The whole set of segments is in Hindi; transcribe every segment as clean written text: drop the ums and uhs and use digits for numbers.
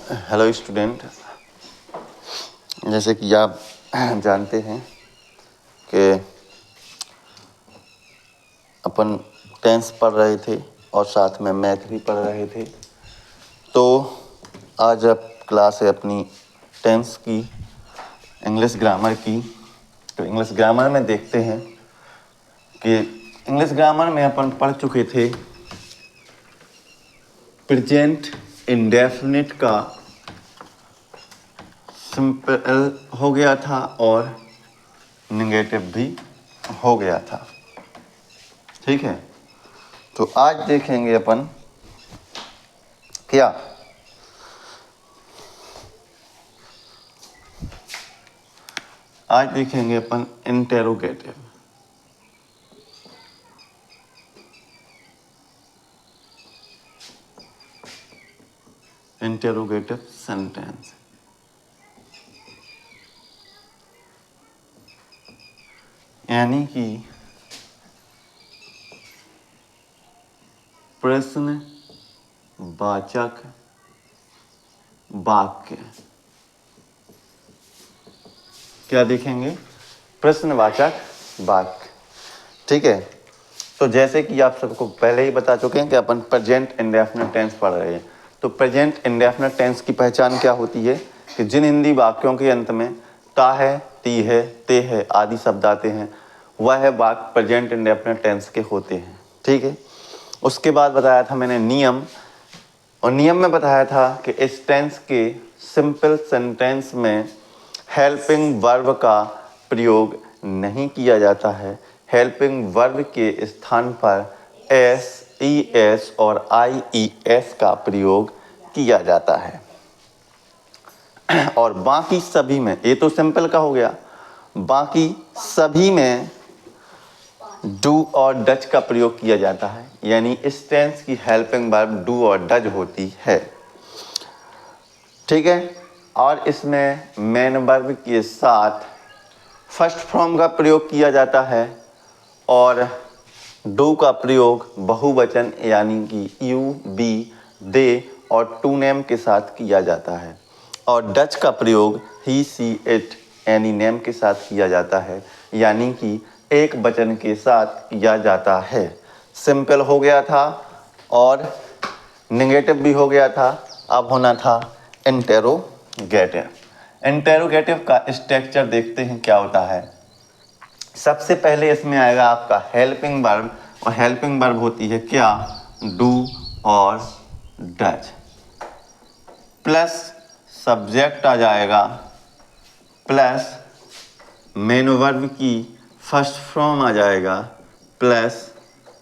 हेलो स्टूडेंट, जैसे कि आप जानते हैं कि अपन टेंस पढ़ रहे थे और साथ में मैथ भी पढ़ रहे थे। तो आज अब क्लास है अपनी टेंस की, इंग्लिश ग्रामर की। तो इंग्लिश ग्रामर में देखते हैं कि इंग्लिश ग्रामर में अपन पढ़ चुके थे प्रेजेंट इंडेफिनिट का सिंपल हो गया था और नेगेटिव भी हो गया था। ठीक है, तो आज देखेंगे अपन क्या आज देखेंगे अपन इंटेरोगेटिव। इंटेरोगेटिव सेंटेंस यानी कि प्रश्नवाचक वाक्य। क्या देखेंगे? प्रश्नवाचक वाक्य। ठीक है, तो जैसे कि आप सबको पहले ही बता चुके हैं कि अपन प्रेजेंट इंडेफिनिट टेंस पढ़ रहे हैं। तो प्रेजेंट इंडेफिनिट टेंस की पहचान क्या होती है कि जिन हिंदी वाक्यों के अंत में ता है, ती है, ते है आदि शब्द आते हैं, वह वाक्य प्रेजेंट इंडेफिनिट टेंस के होते हैं। ठीक है, उसके बाद बताया था मैंने नियम, और नियम में बताया था कि इस टेंस के सिंपल सेंटेंस में हेल्पिंग वर्ब का प्रयोग नहीं किया जाता है। हेल्पिंग वर्ब के स्थान पर एस, ई एस और आई ई एस का प्रयोग किया जाता है। और बाकी सभी में, ये तो सिंपल का हो गया, बाकी सभी में डू और डज का प्रयोग किया जाता है। यानी इस टेंस की हेल्पिंग वर्ब डू और डज होती है। ठीक है, और इसमें मेन वर्ब के साथ फर्स्ट फॉर्म का प्रयोग किया जाता है और डू का प्रयोग बहुवचन यानी कि यू, बी, दे और टू नेम के साथ किया जाता है, और डज का प्रयोग ही, सी, इट यानी नेम के साथ किया जाता है, यानी कि एक वचन के साथ किया जाता है। सिंपल हो गया था और नेगेटिव भी हो गया था। अब होना था इंटेरोगेटिव। इंटेरोगेटिव का स्ट्रक्चर देखते हैं क्या होता है। सबसे पहले इसमें आएगा आपका हेल्पिंग वर्ब, और हेल्पिंग वर्ब होती है क्या? डू और डज, प्लस सब्जेक्ट आ जाएगा, प्लस मेन वर्ब की फर्स्ट फॉर्म आ जाएगा, प्लस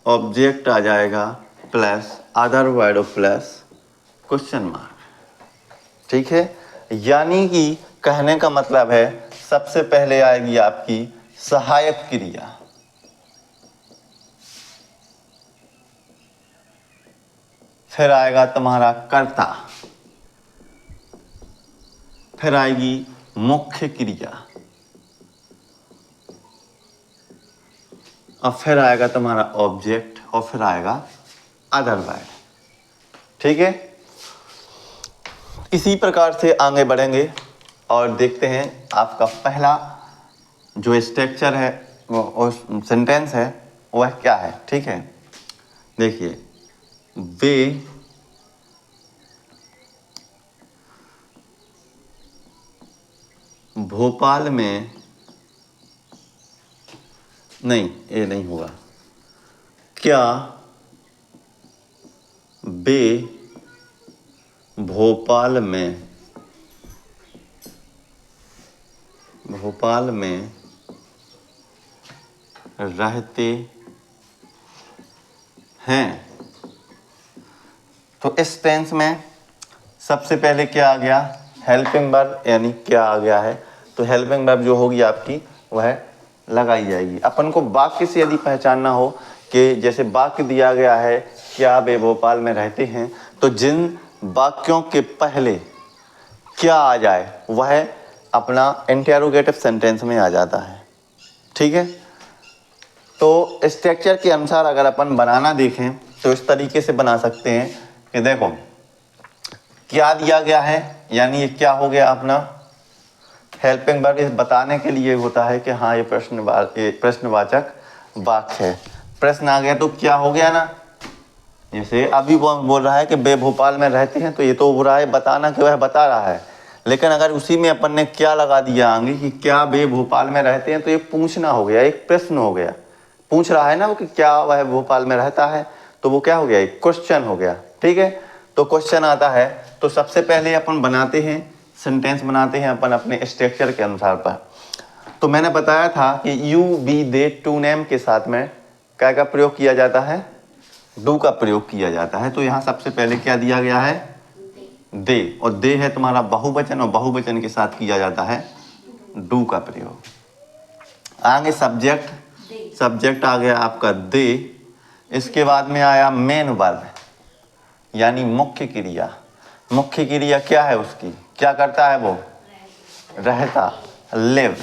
ऑब्जेक्ट आ जाएगा, plus other word, plus question mark. ठीक है, यानी कि कहने का मतलब है सबसे पहले आएगी आपकी सहायक क्रिया, फिर आएगा तुम्हारा कर्ता, फिर आएगी मुख्य क्रिया, और फिर आएगा तुम्हारा ऑब्जेक्ट, और फिर आएगा अदर वर्ड। ठीक है, इसी प्रकार से आगे बढ़ेंगे और देखते हैं आपका पहला जो स्ट्रक्चर है वो सेंटेंस है वह क्या है। ठीक है, देखिए, वे भोपाल में, नहीं ये नहीं हुआ, क्या वे भोपाल में रहते हैं। तो इस टेंस में सबसे पहले क्या आ गया? हेल्पिंग वर्ब, यानी क्या आ गया है? तो हेल्पिंग वर्ब जो होगी आपकी वह लगाई जाएगी। अपन को वाक्य से यदि पहचानना हो कि जैसे वाक्य दिया गया है क्या वे भोपाल में रहते हैं, तो जिन वाक्यों के पहले क्या आ जाए वह अपना इंटेरोगेटिव सेंटेंस में आ जाता है। ठीक है, तो स्ट्रक्चर के अनुसार अगर अपन बनाना देखें तो इस तरीके से बना सकते हैं कि देखो, क्या दिया गया है, यानी ये क्या हो गया अपना हेल्पिंग वर्ब। बताने के लिए होता है कि हाँ ये प्रश्नवाचक वाक्य है। प्रश्न आ गया तो क्या हो गया ना, जैसे अभी वो बोल रहा है कि वे भोपाल में रहते हैं, तो ये तो हो रहा है बताना कि वह बता रहा है। लेकिन अगर उसी में अपन ने क्या लगा दिया आगे कि क्या वे भोपाल में रहते हैं, तो ये पूछना हो गया, एक प्रश्न हो गया। पूछ रहा है ना वो कि क्या वह भोपाल में रहता है, तो वो क्या हो गया, एक क्वेश्चन हो गया। ठीक है, तो क्वेश्चन आता है तो सबसे पहले अपन बनाते हैं सेंटेंस, बनाते हैं अपन अपने स्ट्रक्चर के अनुसार पर। तो मैंने बताया था कि you we they to name के साथ में क्या का प्रयोग किया जाता है, डू का प्रयोग किया जाता है। तो यहाँ सबसे पहले क्या दिया गया है, दे, और दे है तुम्हारा बहुवचन, और बहुवचन के साथ किया जाता है डू का प्रयोग। आगे सब्जेक्ट आ गया आपका दे। इसके बाद में आया मेन वर्ब, यानी मुख्य क्रिया। मुख्य क्रिया क्या है उसकी, क्या करता है वो, रहता, लिव।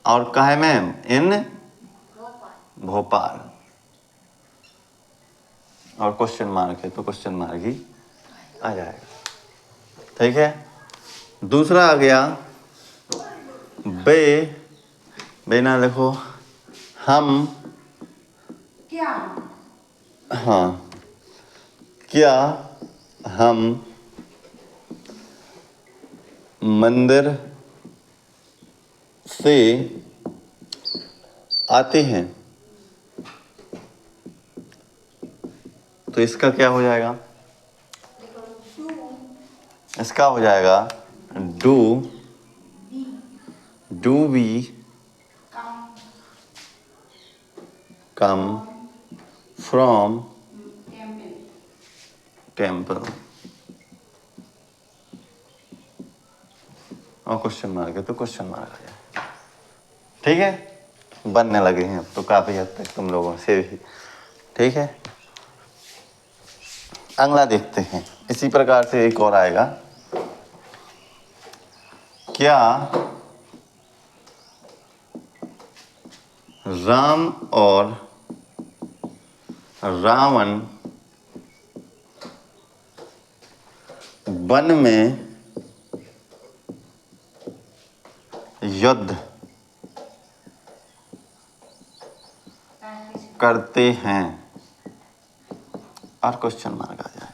और कहे में, इन भोपाल। और क्वेश्चन मार्क है तो क्वेश्चन मार्क ही आ जाएगा। ठीक है, दूसरा आ गया बे ना लिखो, हम क्या, हाँ क्या हम मंदिर से आते हैं, तो इसका क्या हो जाएगा, इसका हो जाएगा do we come from temple. और क्वेश्चन मार्क है तो क्वेश्चन मार्क आ जाए। ठीक है, बनने लगे हैं अब तो काफी हद तक तुम लोगों से भी। ठीक है, अगला देखते हैं। इसी प्रकार से एक और आएगा, क्या राम और रावण वन में युद्ध करते हैं, और क्वेश्चन मार्क आ जाएगा।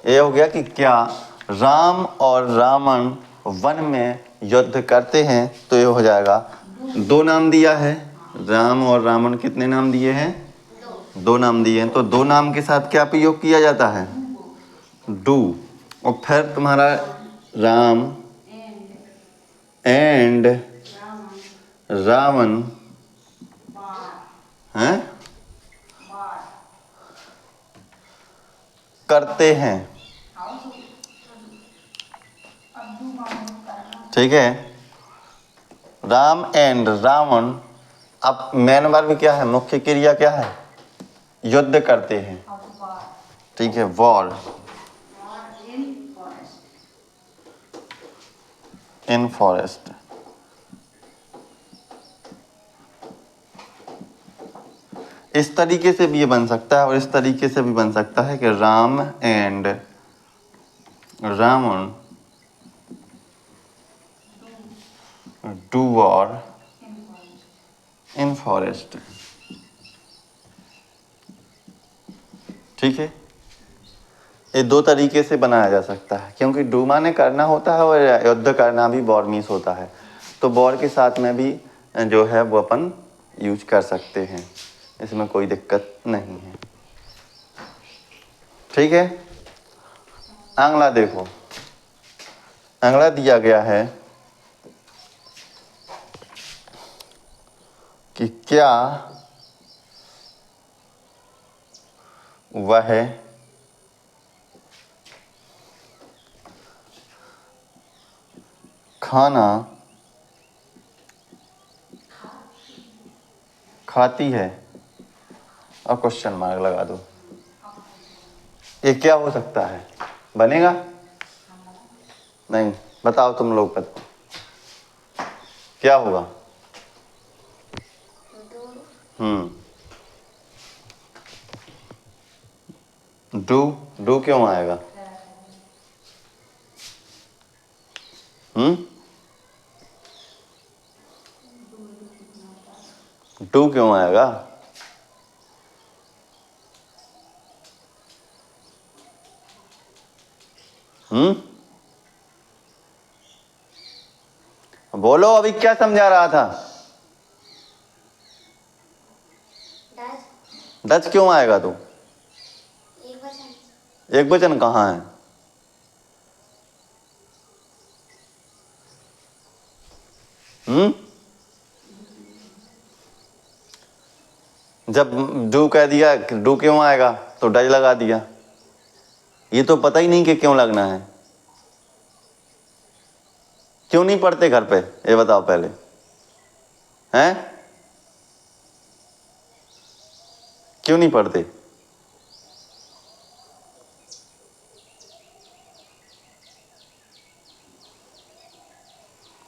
ये हो गया कि क्या राम और रावण वन में युद्ध करते हैं, तो ये हो जाएगा, दो नाम दिया है, राम और रावण कितने नाम दिए हैं, दो नाम दिए हैं। तो दो नाम के साथ क्या प्रयोग किया जाता है, डू। और फिर तुम्हारा राम एंड रावण हैं करते हैं। ठीक है, राम एंड रावण, अब मेन वर्ब क्या है, मुख्य क्रिया क्या है, युद्ध करते हैं। ठीक है, वॉर इन फॉरेस्ट। इस तरीके से भी ये बन सकता है, और इस तरीके से भी बन सकता है कि Ram and Ravan do war in forest. ठीक है, ये दो तरीके से बनाया जा सकता है, क्योंकि डू माने करना होता है और युद्ध करना भी वॉर मीन्स होता है। तो वॉर के साथ में भी जो है वो अपन यूज कर सकते हैं, इसमें कोई दिक्कत नहीं है। ठीक है, अगला देखो, अगला दिया गया है कि क्या वह खाना खाती है, और क्वेश्चन मार्क लगा दो। ये क्या हो सकता है, बनेगा नहीं, बताओ तुम लोग, क्या होगा, डू डू क्यों आएगा? डू क्यों आएगा? बोलो, अभी क्या समझा रहा था? डच क्यों आएगा तू? एक वचन कहाँ है? जब डू कह दिया, डू क्यों आएगा, तो डज लगा दिया। ये तो पता ही नहीं कि क्यों लगना है। क्यों नहीं पढ़ते घर पे, ये बताओ पहले, हैं? क्यों नहीं पढ़ते?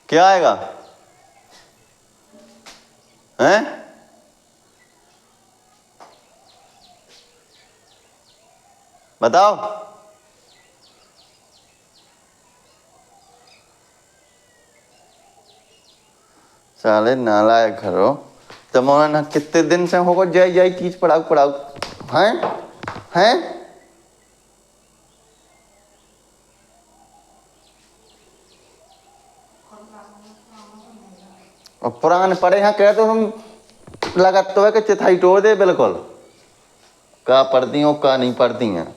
क्या आएगा? हैं? बताओ। साले नालायक घरो, तुम्हारा ना कितने दिन से होगा जाई जाई चीज पढ़ाऊ पढ़ाऊ, हैं? हैं? और पुराण पढ़े हैं कह तो तुम लगत तो है कि चिथाई तोड़ दे बिल्कुल। का पढ़ती हो का नहीं पढ़ती हैं।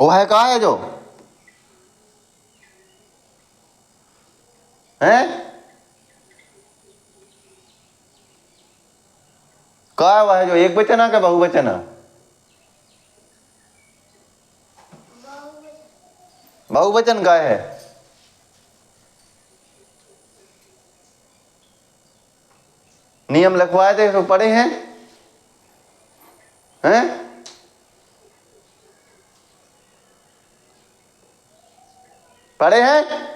वो है कहा है जो हैं? का वह है जो एक वचन है, का बहुवचन है? बहुवचन का है। नियम लिखवाए थे तो पढ़े हैं? हैं? पढ़े हैं?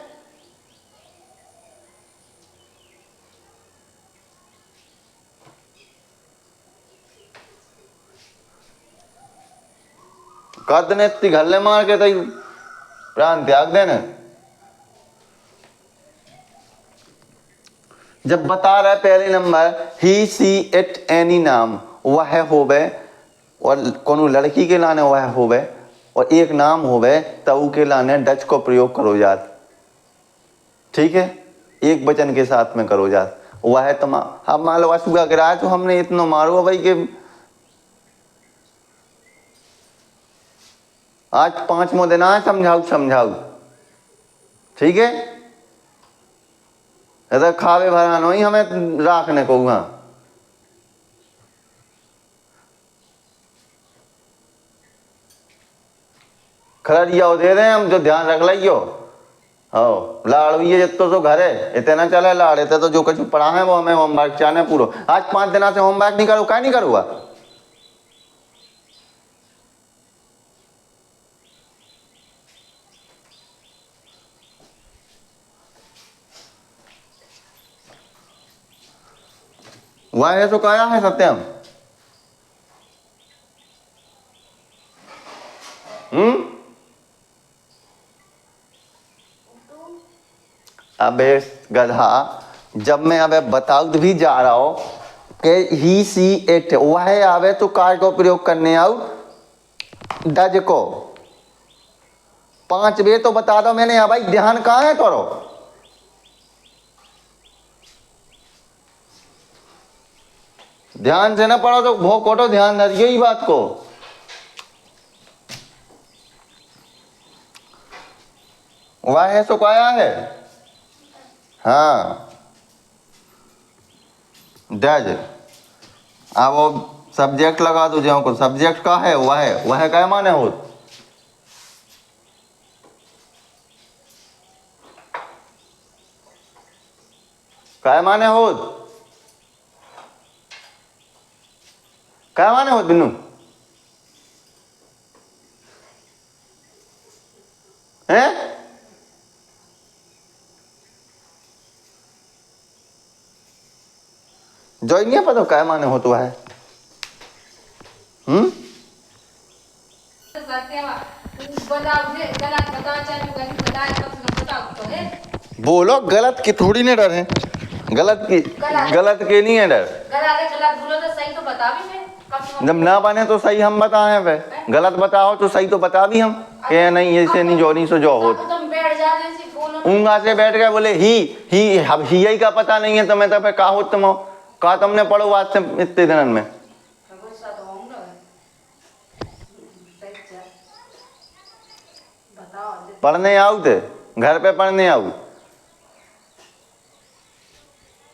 कद ने इतनी घल्ले मार के तो प्राण त्याग देने। जब बता रहा है पहले number, he see it any नाम, वह होवे, और कोनो लड़की के लाने वह होवे, और एक नाम होवे तऊ के लाने डच को प्रयोग करो जात। ठीक है, एक वचन के साथ में करो जात। वह तुम हम मान लो असुगा गिरा तो हमने इतना मारो भाई कि आज 5वां दिन आए समझाऊ समझाऊ। ठीक है, इधर खावे भरानो ही हमें राखने को वहां। खरड़िया दे रहे हैं हम, जो ध्यान रख लियो। हो लाड़ हुई है जितो तो घर है इतना चले लाड़े थे, तो जो कुछ पढ़ा है वो हमें होमवर्क चाहने पूरा। आज 5 दिन से होमवर्क नहीं करो, क्या नहीं करूँगा? वह है तो क्या है सत्यम? अबे गधा, जब मैं अबे बताऊ भी जा रहा हूं कि ही सी इट, वह आवे तो कार को प्रयोग करने आऊ डज को। 5 बे तो बता दो मैंने। भाई ध्यान कहाँ है करो? ध्यान से ना पढ़ो तो भो कोटो ध्यान दे यही बात को। वह है सो क्या है? हाँ डज। अब वो सब्जेक्ट लगा दो जो को, सब्जेक्ट का है वह क्या माने हो? क्या माने हो? क्या माने हो बिन्नू? हैं? जो ही नहीं पता क्या माने हो तो है। बोलो गलत की थोड़ी नहीं डर है, गलत के नहीं है डर। गलत बोलो तो सही तो बता भी मैं। जब ना बने तो सही हम बताए वे, गलत बताओ तो सही तो बता भी हम कि नहीं ऐसे नहीं जो नहीं सो जो हो। तुम बैठ जाते सी बोलो ऊँगा से बैठ गए बोले ही का पता नहीं है तो मैं तो कहा हो तुम कहा तुमने पढ़ो आज से इतने दिन में पढ़ने आऊ थे घर पे पढ़ने आऊ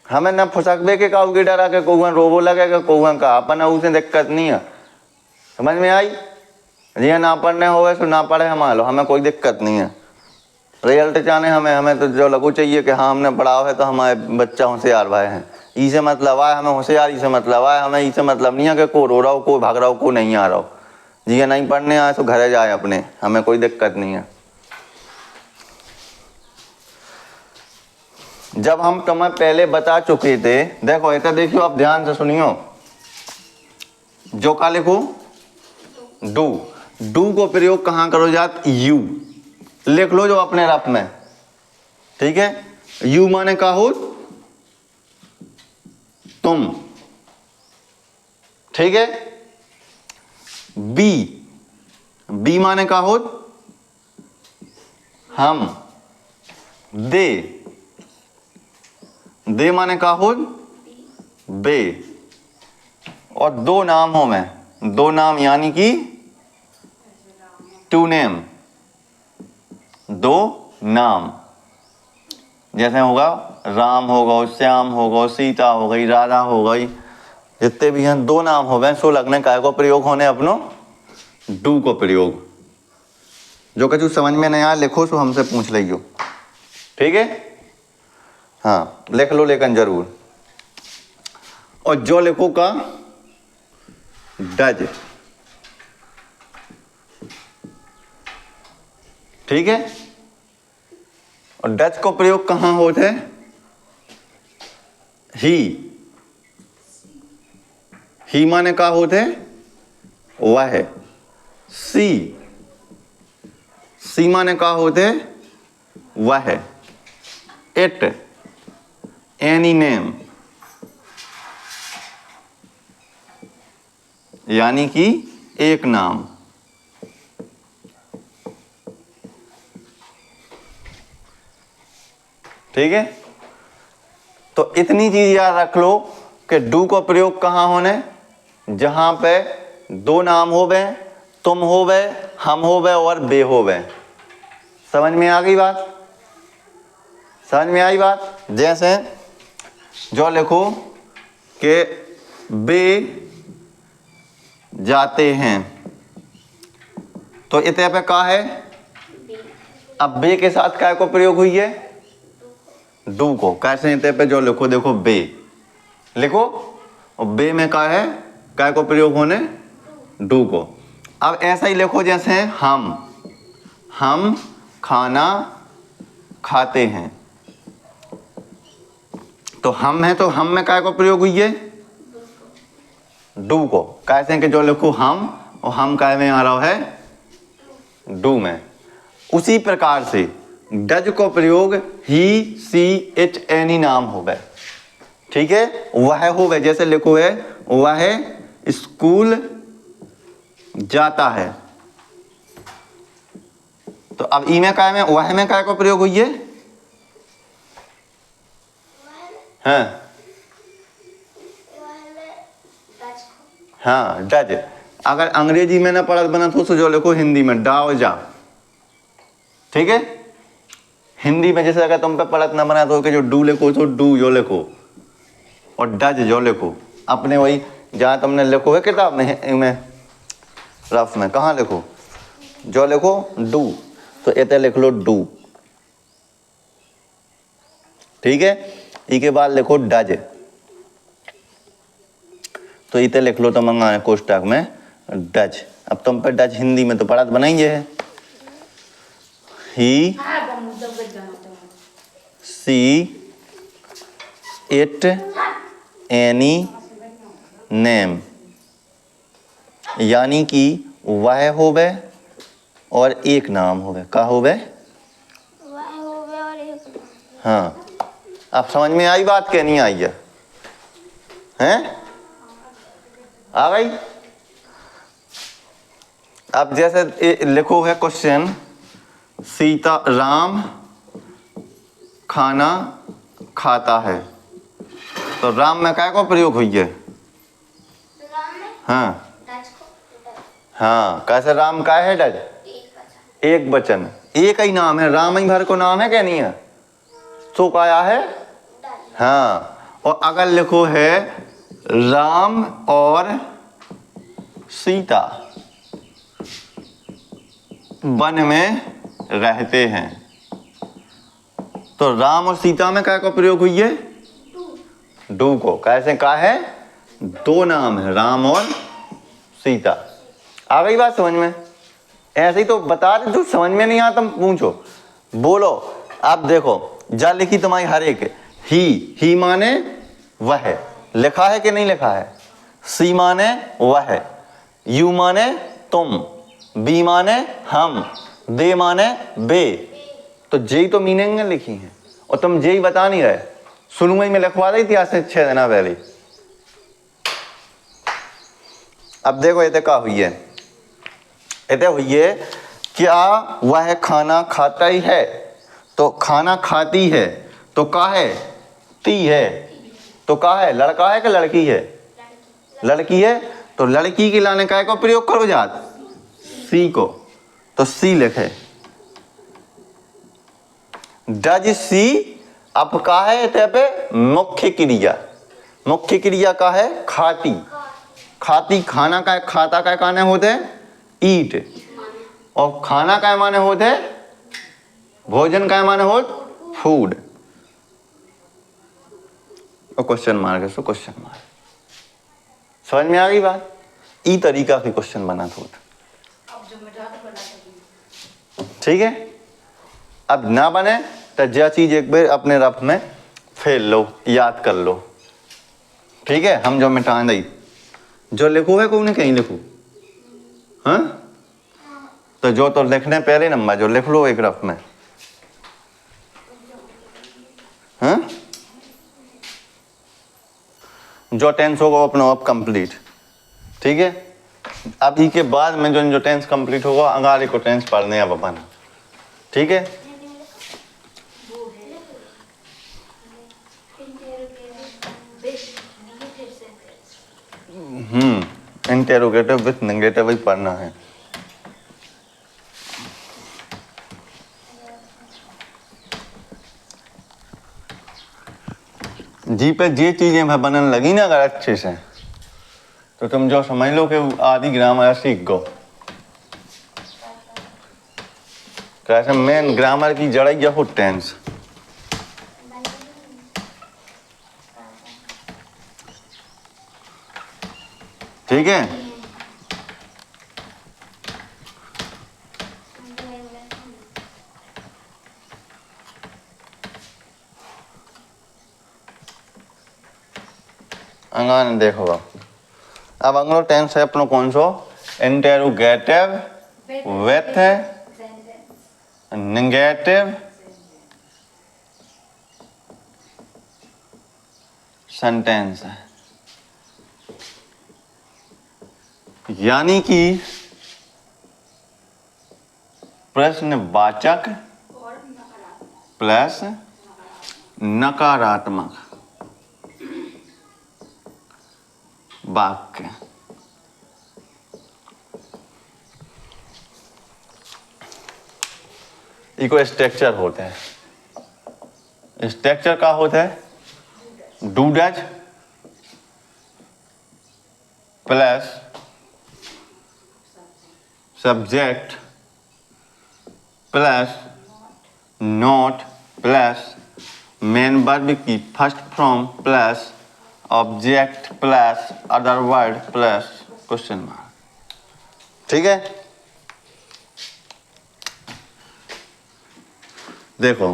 हमें न फुसकबे के काऊ की डरा के कौन रोबो लगे कौन का अपन उसे दिक्कत नहीं है। समझ में आई? जी ना पढ़ने हो तो ना पढ़े हमारे हमें कोई दिक्कत नहीं है। रिजल्ट चाहने हमें तो जो लगू चाहिए कि हाँ हमने पढ़ा है तो हमारे बच्चा होशियार भाई हैं। इसे मतलब आए हमें होशियार, इसे मतलब आए हमें, इसे मतलब नहीं है कि को रो रहा हो को भाग रहा हो को नहीं आ रहा हो। जी नहीं पढ़ने आए तो घरे जाए अपने, हमें कोई दिक्कत नहीं है। जब हम तुम्हें पहले बता चुके थे, देखो ऐसा देखियो आप ध्यान से सुनियो, जो का लिखो डू को प्रयोग कहाँ करो जात यू लिख लो जो अपने रफ में, ठीक है। यू माने का हो तुम, ठीक है। बी माने का हो हम, दे माने का हो बे, और दो नाम हो में, दो नाम यानी कि टू नेम, दो नाम। जैसे होगा राम होगा, श्याम होगा, सीता हो गई, राधा हो गई, जितने भी हैं दो नाम हो गए सो लगने काय को प्रयोग होने अपनो डू को प्रयोग। जो कछु समझ में नहीं आया लिखो सो हमसे पूछ लियो, ठीक है। हाँ लिख लो लेकिन जरूर। और जो लिखो का डज, ठीक है। और डज को प्रयोग कहाँ होते हैं? ही माने का होते वह, सी माने का होते वह, इट, एनी नेम यानी कि एक नाम, ठीक है। तो इतनी चीज याद रख लो कि डू को प्रयोग कहाँ होने, जहां पे दो नाम होवे, तुम होवे, हम होवे और बे होवे। समझ में आ गई बात? समझ में आई बात? जैसे जो लिखो कि बे जाते हैं तो इतने पे का है, अब बे के साथ काय को प्रयोग हुई है? डू को। कैसे इतने पे जो लिखो देखो बे लिखो, और बे में का है काय को प्रयोग होने डू को। अब ऐसा ही लिखो जैसे हम खाना खाते हैं, तो हम है तो हम में काय को प्रयोग हुई है डू को। कैसे कि जो लिखो हम, और हम काय में आ रहा है डू में। उसी प्रकार से डज को प्रयोग ही, सी, इट, एनी नाम हो गए, ठीक है। वह हो गए, जैसे लिखो है वह स्कूल जाता है, तो अब ई में काय में वह में काय को प्रयोग हुई है? हाँ डज। अगर अंग्रेजी में ना पढ़त बना तो जो लिखो हिंदी में डाओ जा, ठीक है। हिंदी में जैसे अगर तुम पे पढ़त ना बना तो जो डू लिखो तो डू जो लिखो, और डज जो लिखो अपने वही जहाँ तुमने लिखो है किताब में रफ में, कहाँ लिखो जो लिखो डू, तो इतने लिख लो डू, ठीक है। इसके बाद लिखो डज, तो इतने लिख लो तो मंगा कोष्टक में डज। अब तुम पे डज हिंदी में तो पढ़त बनाएंगे है ही, सी, इट, एनी नेम, यानी कि वह होवे और एक नाम होवे। का होवे? वह होवे और एक नाम। हाँ, अब समझ में आई बात? क्या नहीं आई है? हैं? आ गई? अब जैसे लिखो है क्वेश्चन, सीता राम खाना खाता है, तो राम में क्या को प्रयोग हुई है? राम में हाँ डच को डच, हाँ, कैसे राम का है डज? एक वचन। एक वचन, एक ही नाम है, राम ही भर को नाम है क्या नहीं है? तो क्या है? डच। हाँ, और अगर लिखो है राम और सीता वन में रहते हैं, तो राम और सीता में क्या का प्रयोग हुई है? डू को। कैसे का है? दो नाम है, राम और सीता। आ गई बात समझ में? ऐसे ही तो बता रहे, जो समझ में नहीं आता पूछो, बोलो। आप देखो जा लिखी तुम्हारी हर एक, ही माने वह, लिखा है कि नहीं लिखा है? सी माने वह, यू माने तुम, बी माने हम, दे माने बे। तो जेई तो मीनिंग में लिखी है और तुम जेई बता नहीं रहे। शुरू में लिखवा दी थी आज से 6 दिन पहले। अब देखो ये क्या हुई है, ये हुई है क्या वह खाना खाता ही है, तो खाना खाती है, तो का है? ती है, तो का है? लड़का है कि लड़की है? लड़की है, तो लड़की के लाने का को प्रयोग करो जात सी को, तो सी लिखे डज सी। अब का है इतने पे? मुख्य क्रिया, मुख्य क्रिया का है खाती, खाती खाना का, खाता का काने होते हैं ईट, और खाना का माने होते हैं भोजन, का माने हो फूड। और क्वेश्चन मार्क है, सो क्वेश्चन मार्क। समझ में आ गई बात? ई तरीका के क्वेश्चन बना था। अब जो मिटा तो बना सकती। ठीक है, अब ना बने तो जो चीज एक बार अपने रफ में फेल लो, याद कर लो। ठीक है, हम जो मिटा दई, जो लिखो है कौन कहीं लिखो, हाँ? तो जो तो लिखने पहले नंबर जो लिख लो एक रफ में, हाँ? जो टेंस होगा अपना आप कंप्लीट। ठीक है, अभी के बाद में जो टेंस कंप्लीट होगा अंगारे को टेंस पढ़ने अब अपन। ठीक है, इंटेरोगेटिव विथ नेगेटिव ही पढ़ना है। जी पे जे चीजें बनने लगी ना अगर अच्छे से, तो तुम जो समझ लो कि आदि ग्रामर सीख गो। कैसे मेन ग्रामर की जड़ ही हो टेंस। ठीक है, अंगान देखो अब अगलो टेंस है अपनो कौन सो? इंटेरोगेटिव विथ नेगेटिव सेंटेंस है, यानी कि प्रश्नवाचक प्लस नकारात्मक वाक्य। इको स्ट्रक्चर होता है। स्ट्रक्चर का होता है? Do does plus subject plus not plus main verb की first form plus object plus other word plus question mark. ठीक है, देखो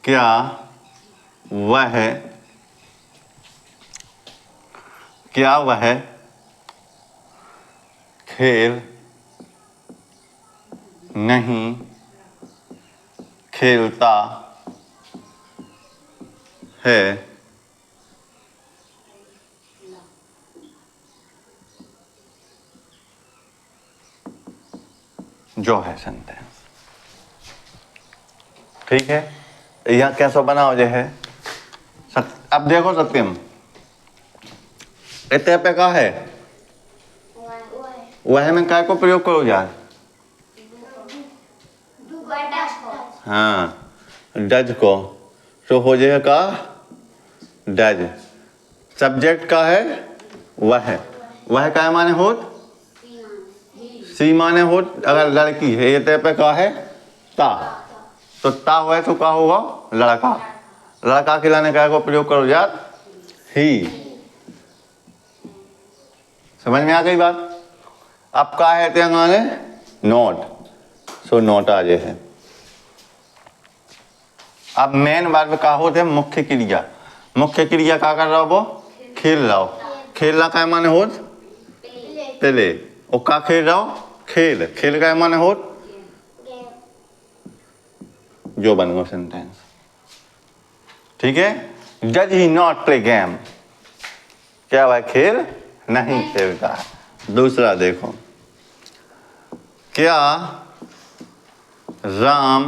क्या वह क्या वह खेल नहीं खेलता है? जो है सेंटेंस। ठीक है, यहाँ कैसा बनाओ जो है। अब देखो सत्यम, इतने पे का है वह में काय को प्रयोग करो यार। हाँ, डज को, तो हो जाएगा का डज। सब्जेक्ट का है वह का माने होत, सी माने होत। अगर लड़की है ये ते पे का है ता, तो ता हुआ तो का होगा लड़का। लड़का खिलाने का को प्रयोग करो यार ही। समझ में आ गई बात? अब का है तेंगाने नोट, सो नोट आ जाए है। अब मेन वर्ब का होते मुख्य क्रिया। मुख्य क्रिया का कर रहा हो वो खेल रहा हो। खेलना का माने होत पहले, और का खेल रहा हो खेल। खेल का माने होत जो बन गया सेंटेंस। ठीक है, does he not play game, क्या वह खेल नहीं खेलता है। दूसरा देखो, क्या राम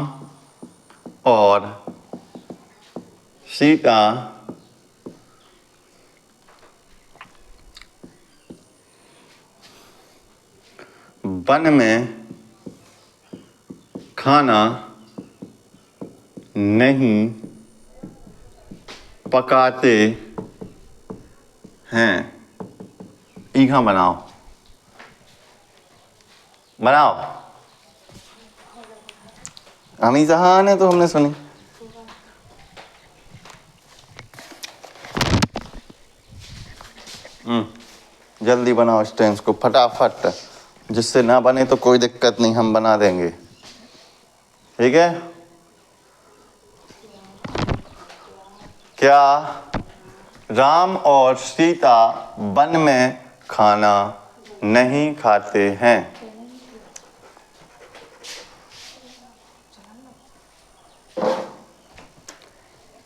और सीता वन में खाना नहीं पकाते हैं? ईखा बनाओ बनाओ। हमी जहान है तो हमने सुनी। जल्दी बनाओ इस टेंस को फटाफट, जिससे ना बने तो कोई दिक्कत नहीं, हम बना देंगे। ठीक है, क्या राम और सीता वन में खाना नहीं खाते हैं?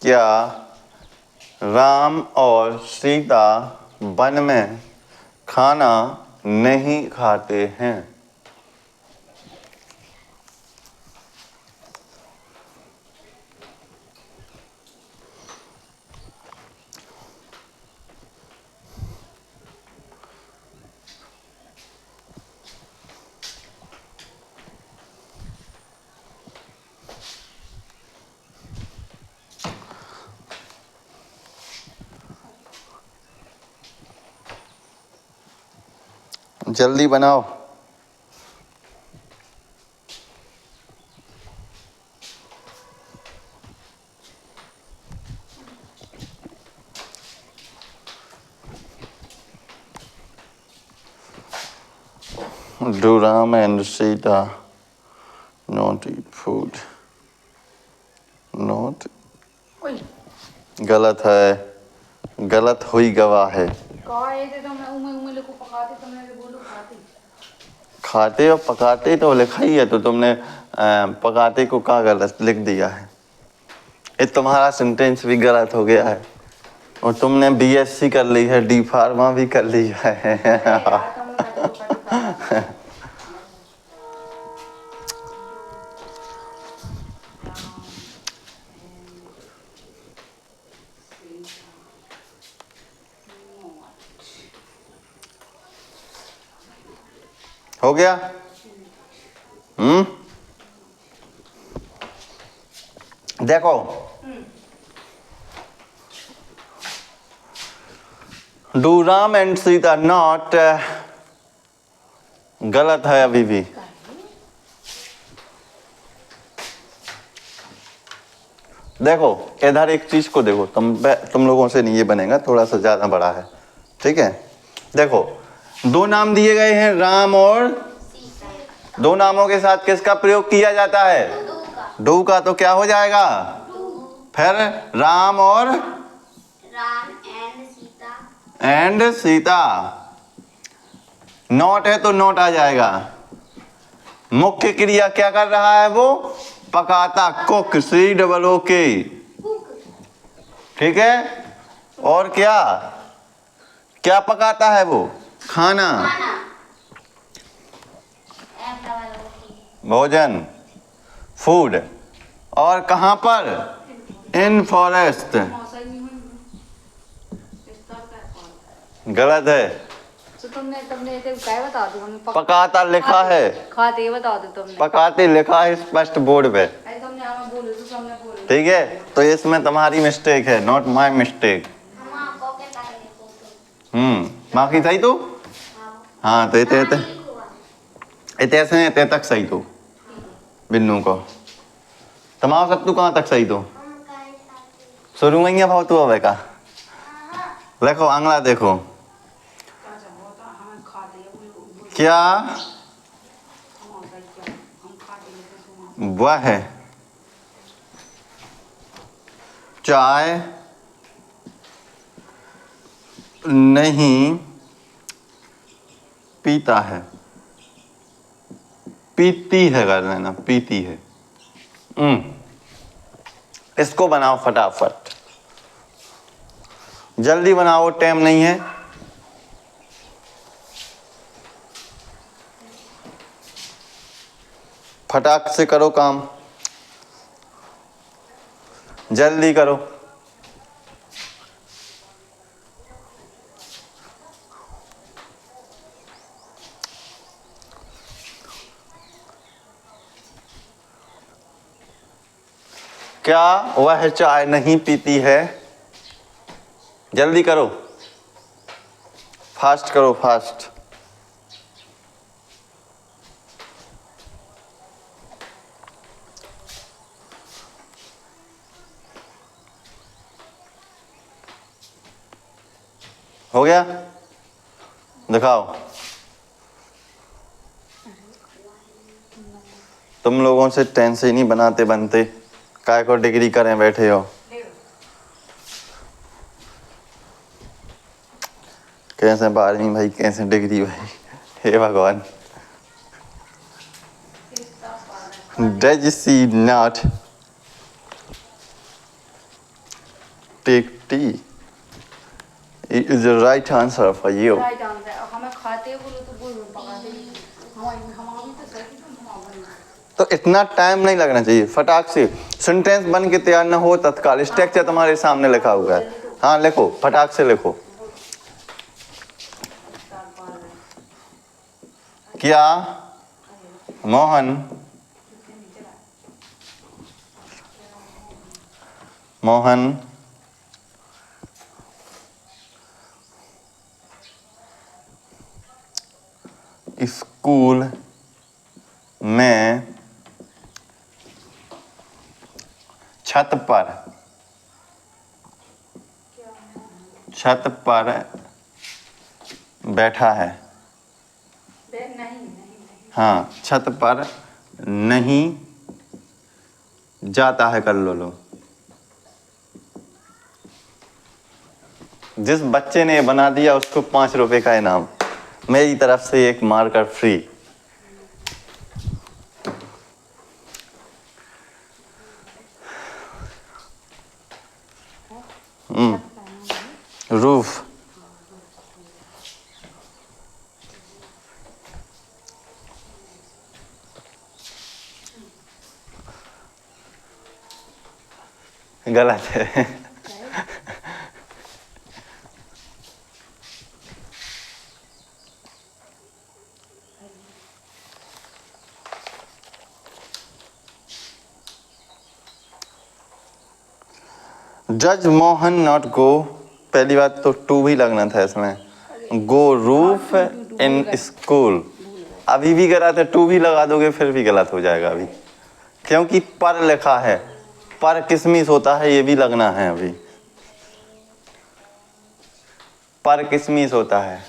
क्या राम और सीता वन में खाना नहीं खाते हैं? जल्दी बनाओ। Do Ram and Sita not eat food? Not गलत है, गलत हुई गवाह है। खाते और पकाते तो लिखा ही है, तो तुमने पकाते को का गलत लिख दिया है। ये तुम्हारा सेंटेंस भी गलत हो गया है। और तुमने बीएससी कर ली है, डी फार्मा भी कर लिया है। हो गया? देखो, do Ram and Sita not गलत है अभी भी। देखो इधर एक चीज को देखो, तुम लोगों से नहीं ये बनेगा, थोड़ा सा ज्यादा बड़ा है। ठीक है, देखो दो नाम दिए गए हैं राम और, दो नामों के साथ किसका प्रयोग किया जाता है? डू का। तो क्या हो जाएगा फिर? राम और Ram and Sita. And Sita. Not है तो नॉट आ जाएगा। मुख्य क्रिया क्या कर रहा है वो? पकाता, कुक, COOK। ठीक है। और क्या क्या पकाता है वो? खाना, भोजन, फूड। और कहां पर? इन फॉरेस्ट। मौसम नहीं हुई इस तरह का गलत है। तो तुमने तो काय बता दो हमें पकाता लिखा है। खाते ही बता दो तुमने। पकाते लिखा है स्पष्ट बोर्ड पे। अरे तुमने हमें बोले तो सामने बोले। ठीक है, तो इसमें तुम्हारी मिस्टेक है, नॉट माय मिस्टेक। बाकी सही तो? हाँ, तो इतने इतने तक सही तो बिन्नू को। तमाम सब तू कहाँ तक सही तो? शुरू में ही भाव तू अब का देखो आंगला देखो क्या वह है चाय नहीं पीता है। पीती है कर लेना, पीती है। इसको बनाओ फटाफट, जल्दी बनाओ, टाइम नहीं है। फटाक से करो काम, जल्दी करो। क्या वह चाय नहीं पीती है? जल्दी करो, फास्ट करो, फास्ट। हो गया? दिखाओ। तुम लोगों से टेंस ही नहीं बनाते बनते, काय को डिग्री करें बैठे हो। कैसे 12वीं भाई, कैसे डिग्री भाई, हे भगवान। Does she not take tea? It is the right answer for you. Right answer. हमें खाते बोलो तो बोलो, पकाते हम तो सही तो इतना टाइम नहीं लगना चाहिए, फटाक से सेंटेंस बन के तैयार ना हो तत्काल। स्ट्रक्चर तुम्हारे सामने लिखा हुआ है, हाँ लिखो, फटाक से लिखो। क्या मोहन स्कूल में छत पर बैठा है। हाँ, छत पर नहीं जाता है, कर लो। जिस बच्चे ने बना दिया उसको 5 रुपए का इनाम, मेरी तरफ से एक मार्कर फ्री। रूफ, गलत है। जज मोहन नॉट गो, पहली बात तो टू भी लगना था इसमें। गो रूफ इन स्कूल, अभी भी गलत है, टू भी लगा दोगे फिर भी गलत हो जाएगा अभी, क्योंकि पर लिखा है। पर किसमिस होता है ये भी लगना है अभी, पर किसमिस होता है।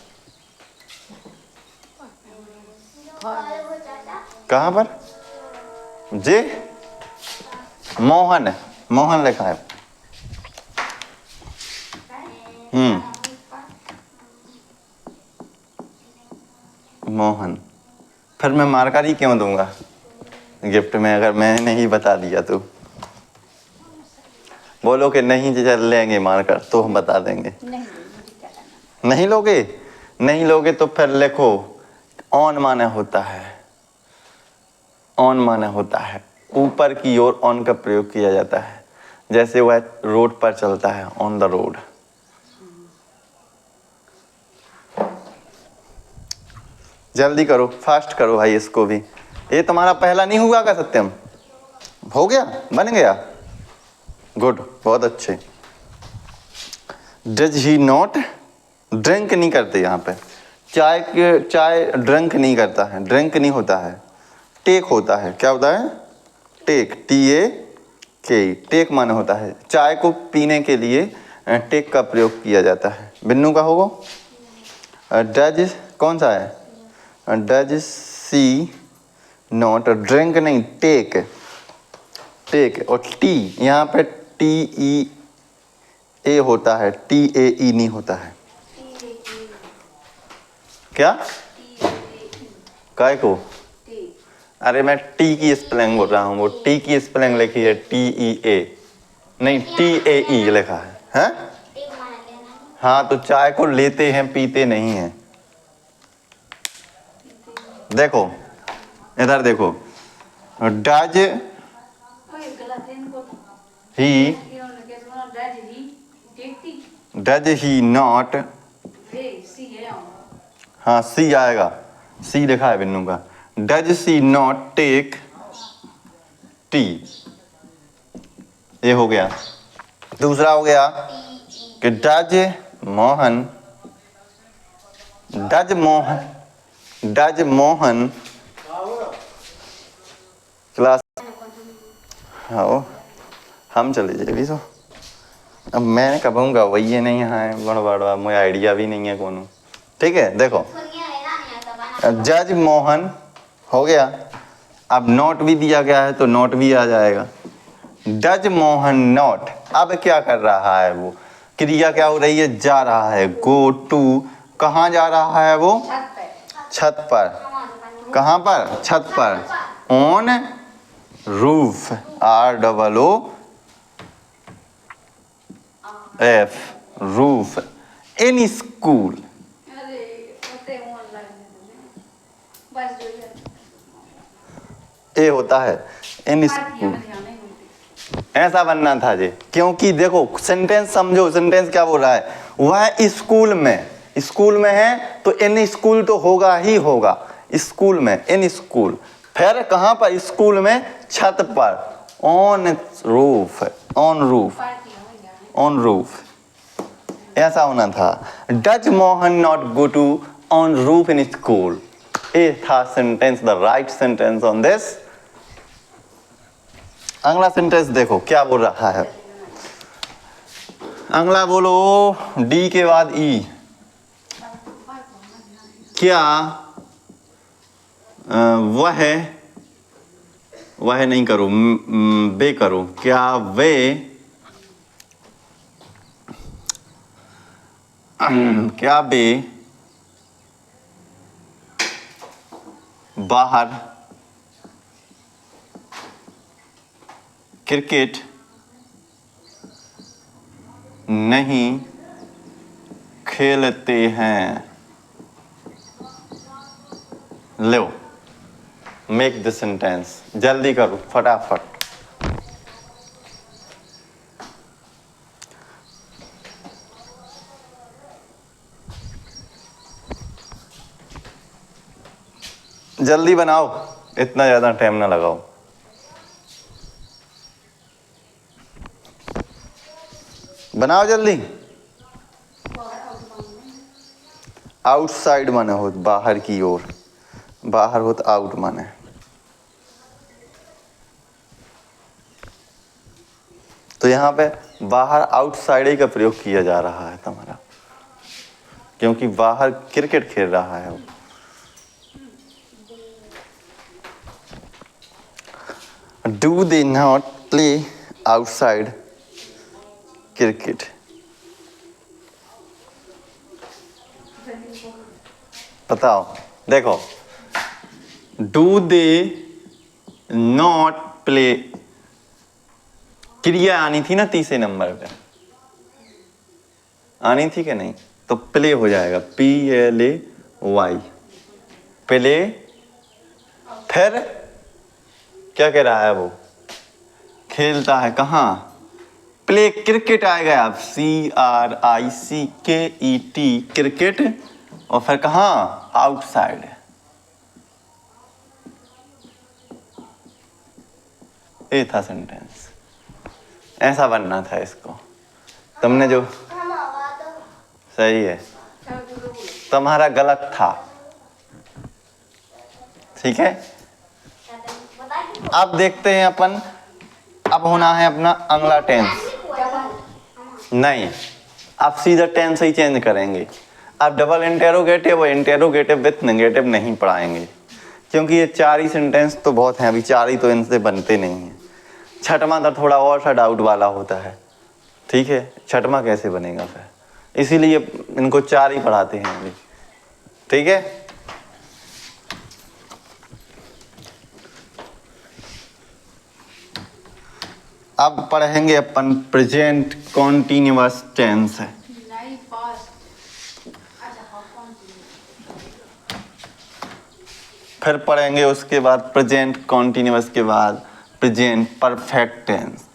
कहाँ पर? जे मोहन, मोहन लिखा है। मोहन। फिर मैं मार्कर ही क्यों दूंगा गिफ्ट में अगर मैंने ही बता दिया तो। बोलो कि नहीं जी चल लेंगे मार्कर तो हम बता देंगे। नहीं मुझे क्या करना। नहीं लोगे? नहीं लोगे तो फिर लिखो ऑन माने होता है, ऑन माने होता है ऊपर की ओर ऑन का प्रयोग किया जाता है, जैसे वह रोड पर चलता है, ऑन द रोड। जल्दी करो, फास्ट करो भाई इसको भी। ये तुम्हारा पहला नहीं हुआ का सत्यम? हो गया, बन गया, गुड, बहुत अच्छे। डज ही नॉट, ड्रिंक नहीं करते यहाँ पे, चाय ड्रिंक नहीं करता है, ड्रिंक नहीं होता है, टेक होता है। क्या होता है? टेक, TAK, टेक माने होता है चाय को पीने के लिए टेक का प्रयोग किया जाता है। बिन्नू का होगा। डज कौन सा है? डज सी नॉट, ड्रिंक नहीं, टेक, टेक। और टी यहाँ पे TEA होता है, TAE नहीं होता है। क्या काय को? अरे मैं टी की स्पेलिंग बोल रहा हूँ, वो टी की स्पेलिंग लिखी है TEA नहीं TAE लिखा है, हैं? टेक माने लेना। हाँ तो चाय को लेते हैं, पीते नहीं हैं। देखो इधर देखो, डज ओए गलत है इनको। ही, इन्होंने क्या सुना? डज ही टेकती डज ही नॉट, रे सी है। हाँ सी आएगा, सी लिखा है बिन्नू का। Does she not take tea, ये हो गया। दूसरा हो गया कि does Mohan, does Mohan, does Mohan class, हाँ हम चले जाए भी तो। अब मैं कहूँगा वही है नहीं है बड़ा बड़ा, मुझे आइडिया भी नहीं है कौन। ठीक है देखो, सुनिए लेना नहीं आता बना। जज मोहन हो गया। अब नोट भी दिया गया है तो नोट भी आ जाएगा। डज मोहन नोट, अब क्या कर रहा है वो, क्रिया क्या हो रही है? जा रहा है, गो टू, कहाँ जा रहा है वो? छत पे। छत पर। कहाँ पर? छत पर। On roof, ROOF, roof. In school, अरे होते हैं ऑनलाइन में बस जो ये होता है इन स्कूल। ऐसा बनना था जी, क्योंकि देखो सेंटेंस समझो, सेंटेंस क्या बोल रहा है? वह स्कूल में, स्कूल में है तो इन स्कूल तो होगा ही होगा, स्कूल में, इन स्कूल। फिर कहाँ पर? स्कूल में, छत पर, on roof, on roof, on roof, ऐसा होना था। Does Mohan not go to on roof in school, ये था sentence, the right sentence on this. अगला सेंटेंस देखो क्या बोल रहा है। अगला बोलो, डी के बाद ई। क्या वह नहीं करो, बे करो। क्या वे, क्या वे बाहर क्रिकेट नहीं खेलते हैं? लो मेक द सेंटेंस, जल्दी करो फटाफट। जल्दी बनाओ, इतना ज्यादा टाइम ना लगाओ। बनाओ जल्दी। आउटसाइड माने हो बाहर की ओर, बाहर हो तो आउट माने। तो यहाँ पे बाहर आउटसाइड ही का प्रयोग किया जा रहा है तुम्हारा, क्योंकि बाहर क्रिकेट खेल रहा है वो। Do they not play outside cricket? बताओ। देखो, डू दे नॉट प्ले, क्रिया आनी थी ना तीसरे नंबर पे, आनी थी कि नहीं? तो प्ले हो जाएगा, PLAY, प्ले। फिर क्या कह रहा है वो? खेलता है कहाँ? प्ले क्रिकेट आएगा अब, CRICKET, क्रिकेट। और फिर कहाँ? आउटसाइड। ये था सेंटेंस, ऐसा बनना था इसको। तुमने जो सही है, तुम्हारा गलत था। ठीक है, अब देखते हैं अपन। अब होना है अपना अगला टेंस। नहीं, अब सीधा टेंस ही चेंज करेंगे। अब डबल इंटेरोगेटिव और इंटेरोगेटिव विथ नेगेटिव नहीं पढ़ाएंगे, क्योंकि ये 4 ही सेंटेंस तो बहुत हैं, अभी 4 ही तो इनसे बनते नहीं हैं। छठवां तो थोड़ा और सा डाउट वाला होता है। ठीक है, छठवां कैसे बनेगा फिर, इसीलिए इनको 4 ही पढ़ाते हैं अभी। ठीक है, अब पढ़ेंगे अपन प्रेजेंट कॉन्टिन्यूअस टेंस है। नहीं पास्ट। अच्छा हाँ कौन? फिर पढ़ेंगे उसके बाद प्रेजेंट कॉन्टिन्यूअस के बाद प्रेजेंट परफेक्ट टेंस।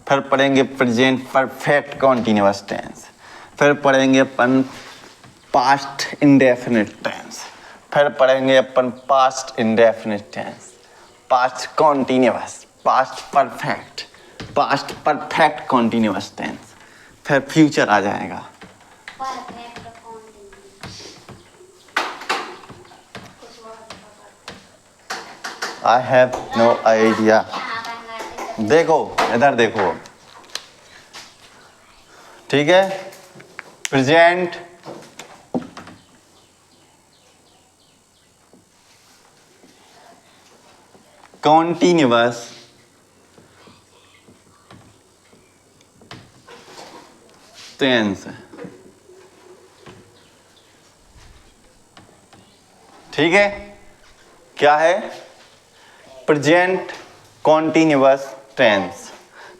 फिर पढ़ेंगे प्रेजेंट परफेक्ट कॉन्टिन्यूअस टेंस। फिर पढ़ेंगे अपन पास्ट इंडेफिनिट टेंस। फिर पढ़ेंगे अपन past indefinite tense, past continuous, past perfect, past perfect continuous tense. फिर फ्यूचर आ जाएगा। Perfect continuous. I have no idea. देखो इधर देखो, ठीक है। प्रेजेंट कॉन्टिन्यूअस टेंस, ठीक है। क्या है? Present continuous tense.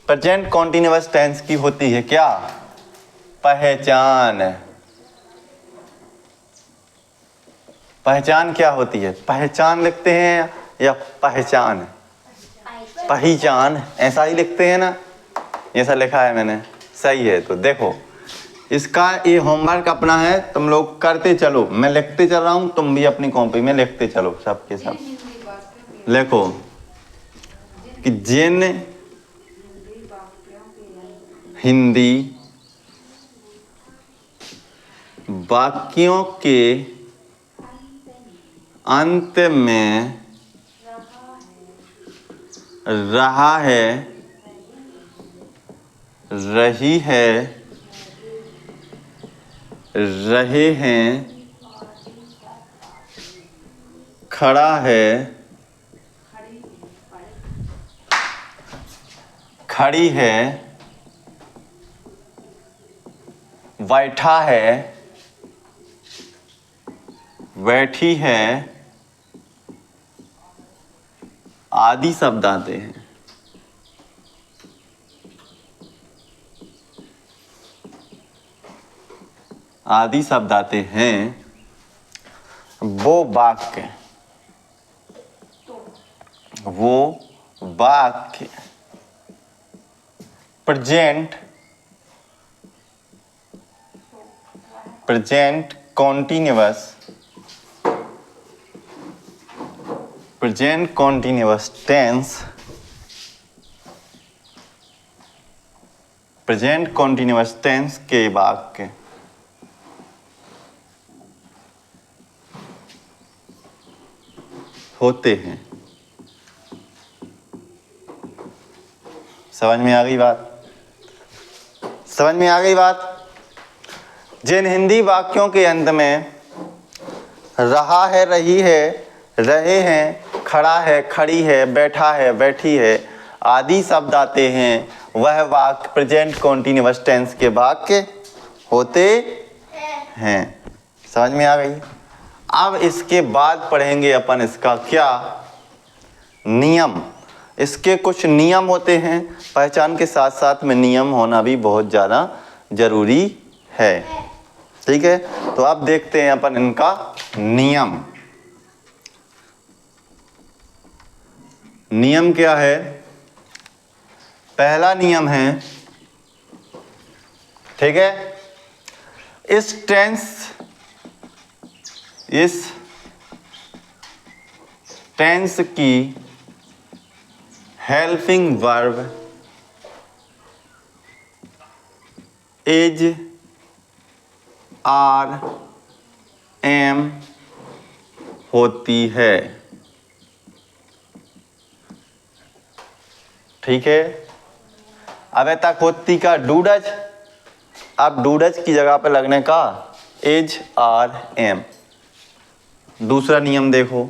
Present continuous tense की होती है क्या? पहचान। पहचान क्या होती है? पहचान लिखते हैं या पहचान? पहचान, ऐसा ही लिखते हैं ना, ऐसा लिखा है मैंने, सही है। तो देखो इसका ये होमवर्क अपना है, तुम लोग करते चलो। मैं लिखते चल रहा हूँ, तुम भी अपनी कॉपी में लिखते चलो, सबके सब लिखो कि जिन हिंदी वाक्यों के अंत में रहा है, रही है, रहे हैं, खड़ा है, खड़ी है, बैठा है, बैठी है आदि शब्द आते हैं। आदि शब्द आते हैं, वो वाक्य, वो वाक्य present continuous, present continuous tense, present continuous tense के वाक्य होते हैं। समझ में आ गई बात? समझ में आ गई बात? जिन हिंदी वाक्यों के अंत में रहा है, रही है, रहे हैं, खड़ा है, खड़ी है, बैठा है, बैठी है आदि शब्द आते हैं, वह वाक्य प्रेजेंट कॉन्टिन्यूअस टेंस के वाक्य होते हैं। समझ में आ गई? अब इसके बाद पढ़ेंगे अपन इसका क्या नियम। इसके कुछ नियम होते हैं, पहचान के साथ साथ में नियम होना भी बहुत ज़्यादा जरूरी है। ठीक है, तो अब देखते हैं अपन इनका नियम। नियम क्या है? पहला नियम है, ठीक है, इस टेंस की helping verb is are am होती है। ठीक है, अब तक होती का डूडज, अब डूडज की जगह पर लगने का इज आर एम। दूसरा नियम देखो,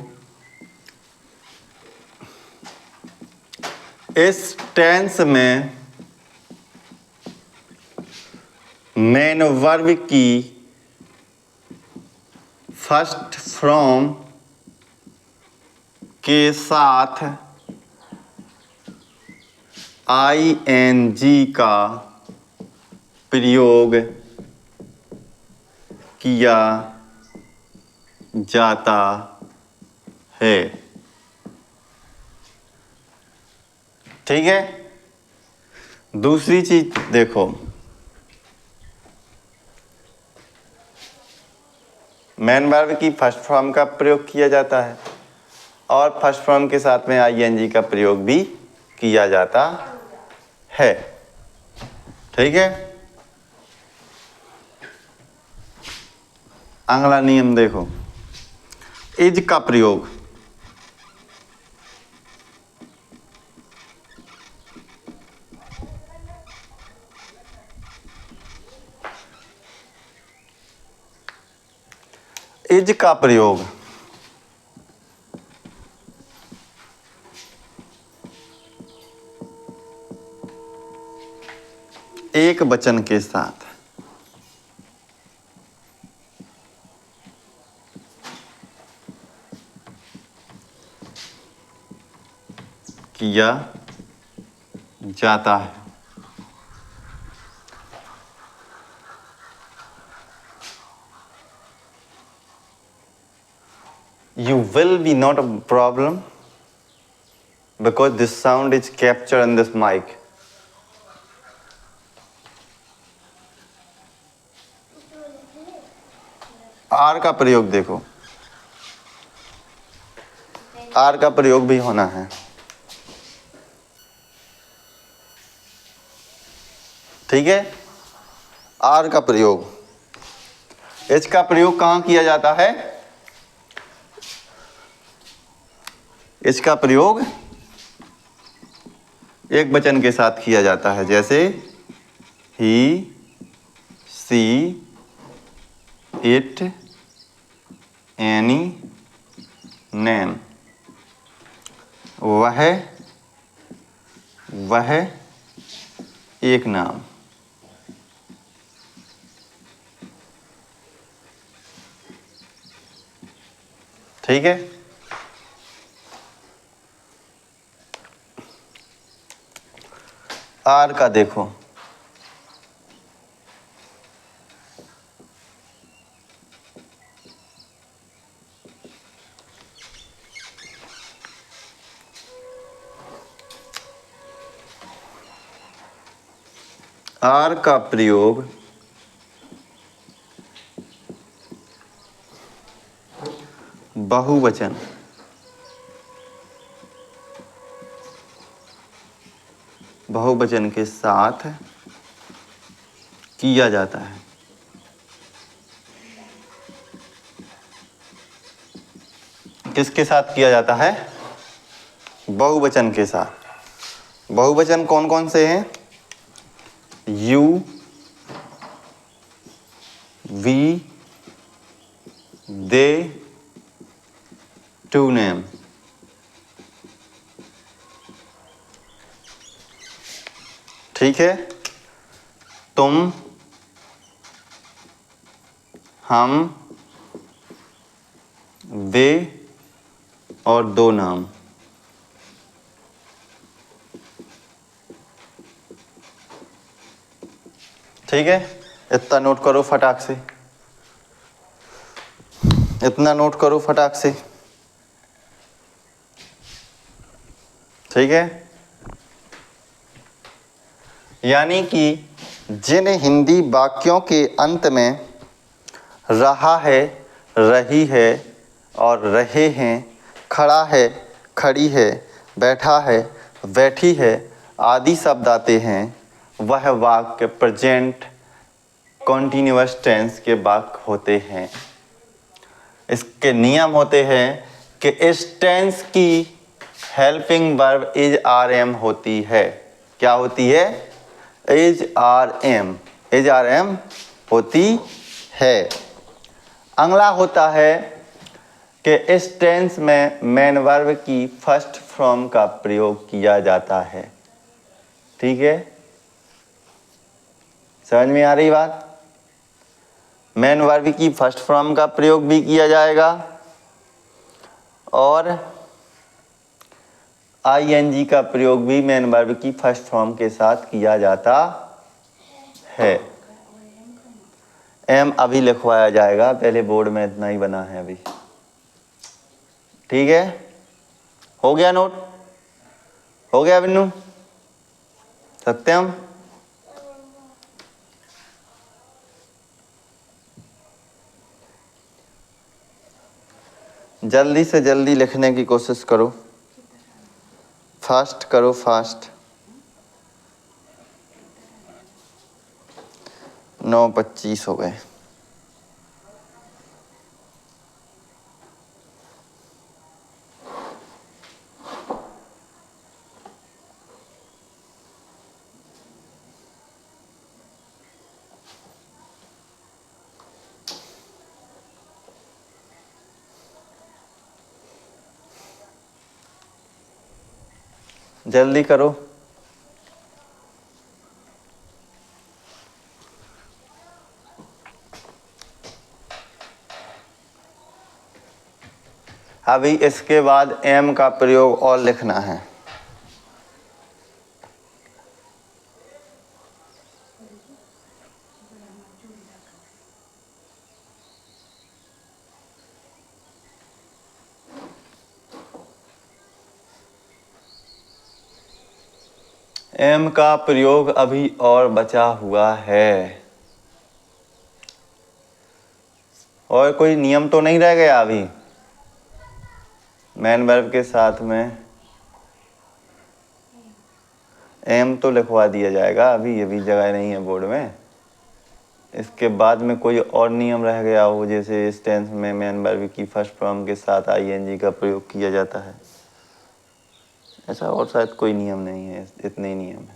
इस टेंस में मेन वर्ब की फर्स्ट फ्रॉम के साथ ING का प्रयोग किया जाता है। ठीक है, दूसरी चीज देखो, मेन वर्ब की फर्स्ट फॉर्म का प्रयोग किया जाता है और फर्स्ट फॉर्म के साथ में ING का प्रयोग भी किया जाता है। ठीक है, अगला नियम देखो, इज का प्रयोग एक वचन के साथ किया जाता है। You will be not a problem because this sound is captured in this mic. Are का प्रयोग देखो, आर का प्रयोग भी होना है। ठीक है, आर का प्रयोग, एच का प्रयोग कहाँ किया जाता है? एच का प्रयोग एक वचन के साथ किया जाता है, जैसे ही, सी, इट, एनी, नैन। वह एक नाम। ठीक है, आर का देखो, आर का प्रयोग बहुवचन के साथ किया जाता है। किसके साथ किया जाता है? बहुवचन के साथ। बहुवचन कौन कौन से हैं? You, we, they, to name. ठीक है, तुम, हम, वे और दो नाम। ठीक है, इतना नोट करो फटाक से, इतना नोट करो फटाक से। ठीक है, यानी कि जिन हिंदी वाक्यों के अंत में रहा है, रही है और रहे हैं, खड़ा है, खड़ी है, बैठा है, बैठी है आदि शब्द आते हैं, वह वाक्य प्रेजेंट कॉन्टिन्यूअस टेंस के वाक्य होते हैं। इसके नियम होते हैं कि इस टेंस की helping verb is are am होती है। क्या होती है? Is are am, is are am होती है। अगला होता है कि इस टेंस में मेन वर्ब की फर्स्ट फॉर्म का प्रयोग किया जाता है। ठीक है, समझ में आ रही बात? मेन वर्ब की फर्स्ट फॉर्म का प्रयोग भी किया जाएगा और आईएनजी का प्रयोग भी मेन वर्ब की फर्स्ट फॉर्म के साथ किया जाता है। एम अभी लिखवाया जाएगा, पहले बोर्ड में इतना ही बना है अभी। ठीक है, हो गया नोट? हो गया बिन्नू? सत्यम? जल्दी से जल्दी लिखने की कोशिश करो, फास्ट करो, फास्ट। 9:25 हो गए। जल्दी करो। अभी इसके बाद एम का प्रयोग और लिखना है। एम का प्रयोग अभी और बचा हुआ है। और कोई नियम तो नहीं रह गया अभी? मेन वर्ब के साथ में एम तो लिखवा दिया जाएगा, अभी अभी जगह नहीं है बोर्ड में। इसके बाद में कोई और नियम रह गया हो, जैसे इस टेंस में मेन वर्ब की फर्स्ट फॉर्म के साथ आईएनजी का प्रयोग किया जाता है, ऐसा और शायद कोई नियम नहीं है, इतने ही नियम है।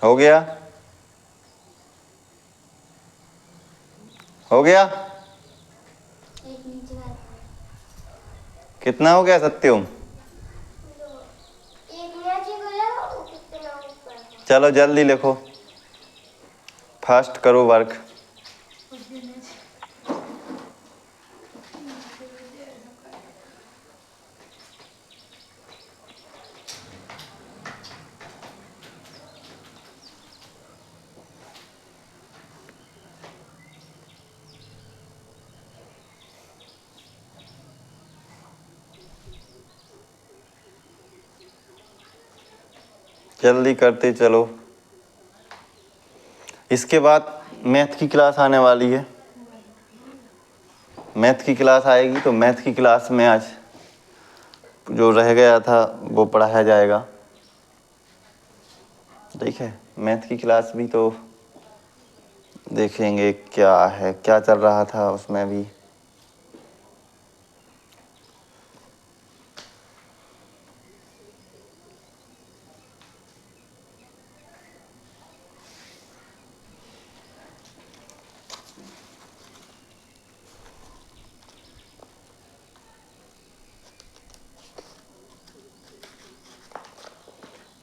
हो गया? हो गया? एक नीचे वाला, कितना हो गया सत्यम? एक नीचे वाला और कितना ऊपर। चलो जल्दी लिखो, फास्ट करो वर्क। जल्दी करते चलो। इसके बाद मैथ की क्लास आने वाली है। मैथ की क्लास आएगी तो मैथ की क्लास में आज जो रह गया था वो पढ़ाया जाएगा। ठीक है, मैथ की क्लास भी तो देखेंगे क्या है, क्या चल रहा था उसमें भी।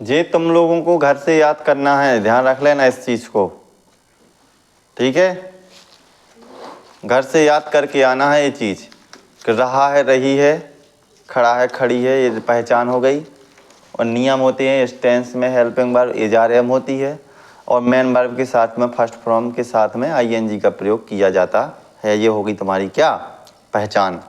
ये तुम लोगों को घर से याद करना है, ध्यान रख लेना इस चीज़ को, ठीक है। घर से याद करके आना है ये चीज़ कि रहा है, रही है, खड़ा है, खड़ी है, ये पहचान हो गई। और नियम होते हैं इस टेंस में, हेल्पिंग वर्ब इजारेम होती है और मेन वर्ब के साथ में फर्स्ट फॉर्म के साथ में आईएनजी का प्रयोग किया जाता है। ये होगी तुम्हारी क्या पहचान।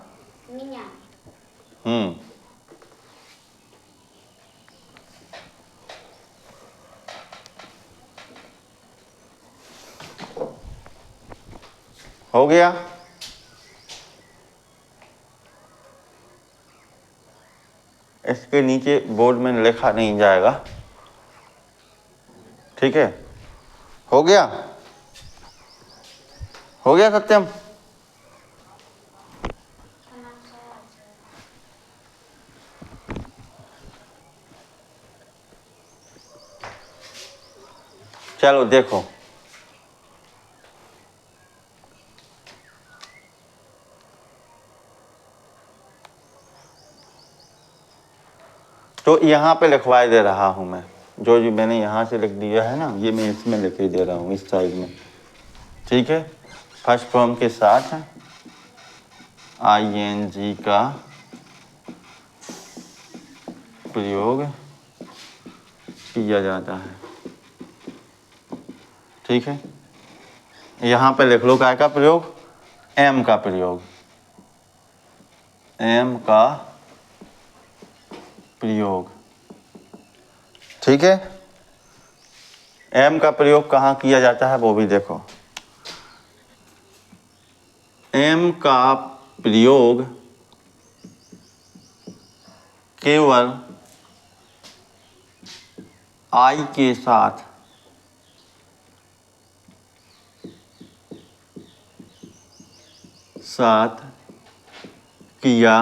हो गया। इसके नीचे बोर्ड में लिखा नहीं जाएगा, ठीक है। हो गया, हो गया सत्यम। चलो देखो, तो यहाँ पे लिखवाई दे रहा हूँ मैं, जो जो मैंने यहाँ से लिख दिया है ना, ये मैं इसमें लिख ही दे रहा हूँ इस साइड में, ठीक है। फर्स्ट फॉर्म के साथ आईएनजी का प्रयोग किया जाता है, ठीक है। यहाँ पे लिख लो काय का प्रयोग, एम का प्रयोग, एम का प्रयोग, ठीक है। एम का प्रयोग कहाँ किया जाता है वो भी देखो। एम का प्रयोग केवल आई के साथ किया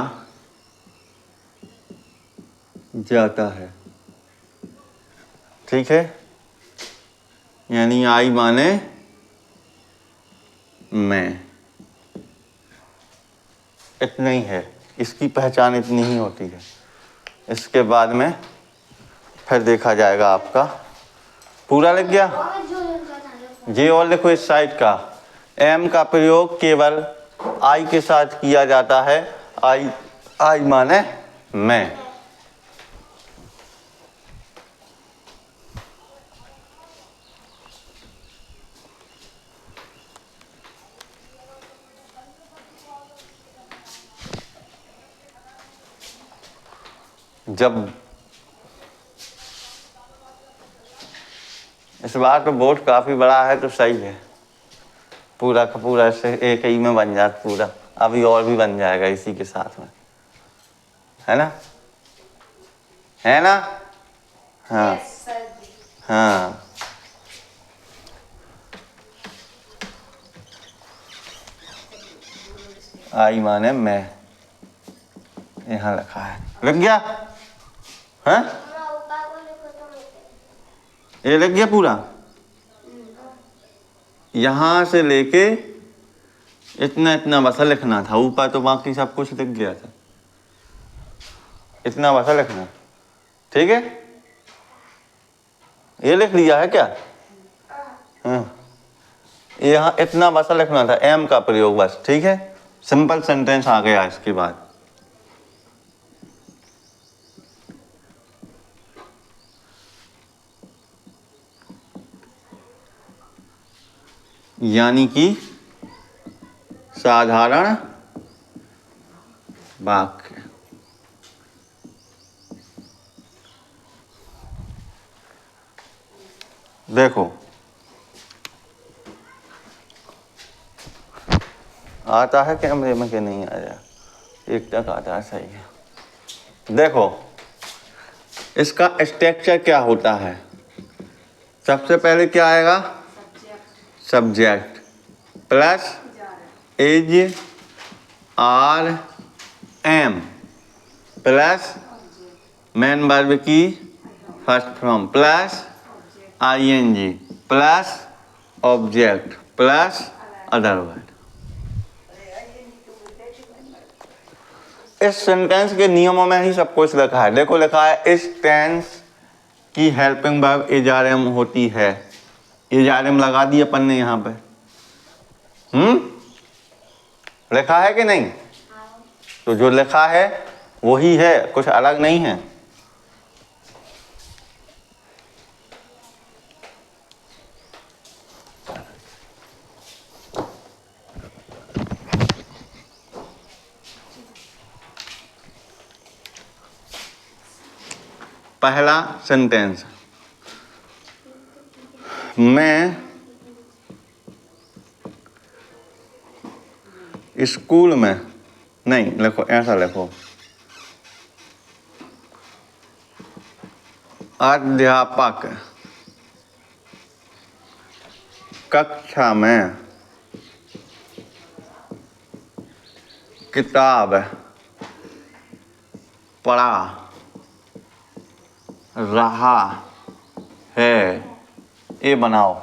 जाता है, ठीक है। यानी आई माने मैं, इतना ही है, इसकी पहचान इतनी ही होती है। इसके बाद में फिर देखा जाएगा आपका। पूरा लग गया जी। और देखो इस साइड का, एम का प्रयोग केवल आई के साथ किया जाता है, आई माने मैं। जब इस बार तो बोर्ड काफी बड़ा है तो सही है, पूरा का पूरा इससे एक ही में बन जाता पूरा, अभी और भी बन जाएगा इसी के साथ में, है ना, है ना। हाँ हाँ, आई माने मैं, यहाँ लिखा है, लग गया। हाँ ये लग गया पूरा, यहाँ से लेके इतना इतना बसा लिखना था, ऊपर तो बाकी सब कुछ लिख गया था, इतना बसा लिखना, ठीक है। ये लिख लिया है क्या? हाँ, यहाँ इतना बसा लिखना था, एम का प्रयोग बस, ठीक है। सिंपल सेंटेंस आ गया इसके बाद। यानी कि साधारण वाक्य। देखो आता है कैमरे में कि नहीं आया, एक तक आता है, सही है। देखो इसका स्ट्रक्चर क्या होता है, सबसे पहले क्या आएगा, subject plus is are am plus main verb की first form plus ING plus object plus other word. इस सेंटेंस के नियमों में ही सब कुछ लिखा है। देखो लिखा है इस टेंस की हेल्पिंग वर्ब एजारम होती है। एजारम लगा दी अपन ने यहाँ पे। लिखा है कि नहीं? तो जो लिखा है वही है, कुछ अलग नहीं है। पहला सेंटेंस, मैं स्कूल में, नहीं लिखो, ऐसा लिखो, अध्यापक कक्षा में किताब पढ़ा रहा है। ये बनाओ।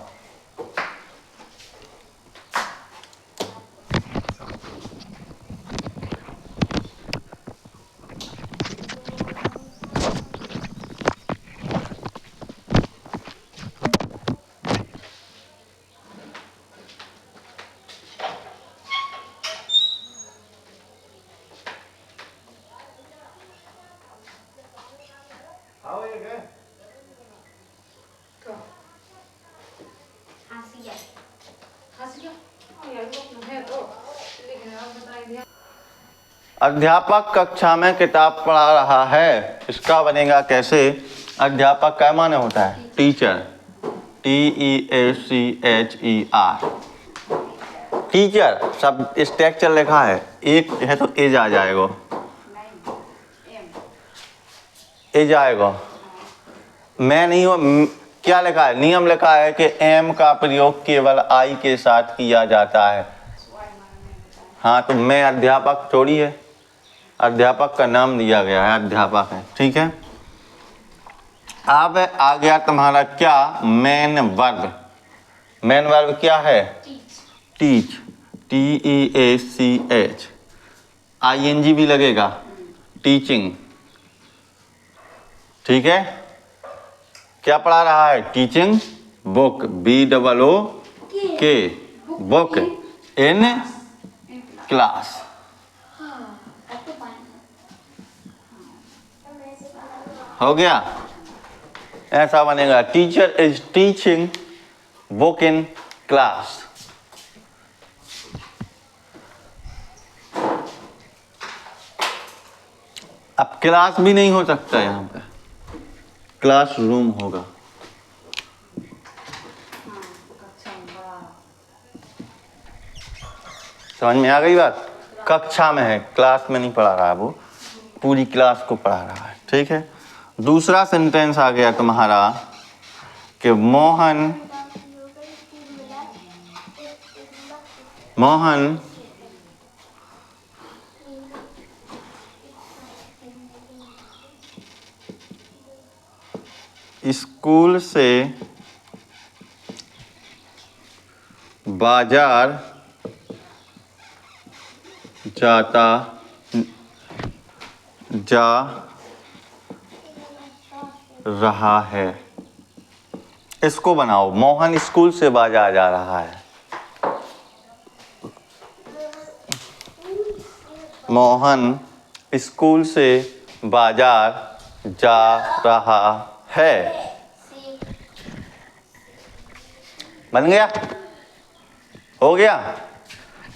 अध्यापक कक्षा में किताब पढ़ा रहा है, इसका बनेगा कैसे? अध्यापक क्या माने होता है? Teacher, TEACHER, teacher. सब स्ट्रक्चर लिखा है, एक है तो एज आ जाएगा, एज आएगा। मैं नहीं हो, क्या लिखा है? नियम लिखा है कि एम का प्रयोग केवल आई के साथ किया जाता है। हाँ, तो मैं अध्यापक थोड़ी है, अध्यापक का नाम दिया गया है, अध्यापक है, ठीक है। अब आ गया तुम्हारा क्या? Main verb. मेन वर्ब क्या है? टीच, TEACH, ING भी लगेगा, टीचिंग, ठीक है। क्या पढ़ा रहा है? Teaching book, BOOK, book in class. हो गया? ऐसा बनेगा, teacher is teaching book in class. अब क्लास भी नहीं हो सकता, यहां पे क्लासरूम होगा। समझ में आ गई बात? कक्षा में है, क्लास में नहीं पढ़ा रहा है, वो पूरी क्लास को पढ़ा रहा है, ठीक है। दूसरा सेंटेंस आ गया तुम्हारा कि मोहन स्कूल से बाजार जा रहा है। इसको बनाओ, मोहन स्कूल से बाजार जा रहा है। मोहन स्कूल से बाजार जा रहा है। बन गया? हो गया?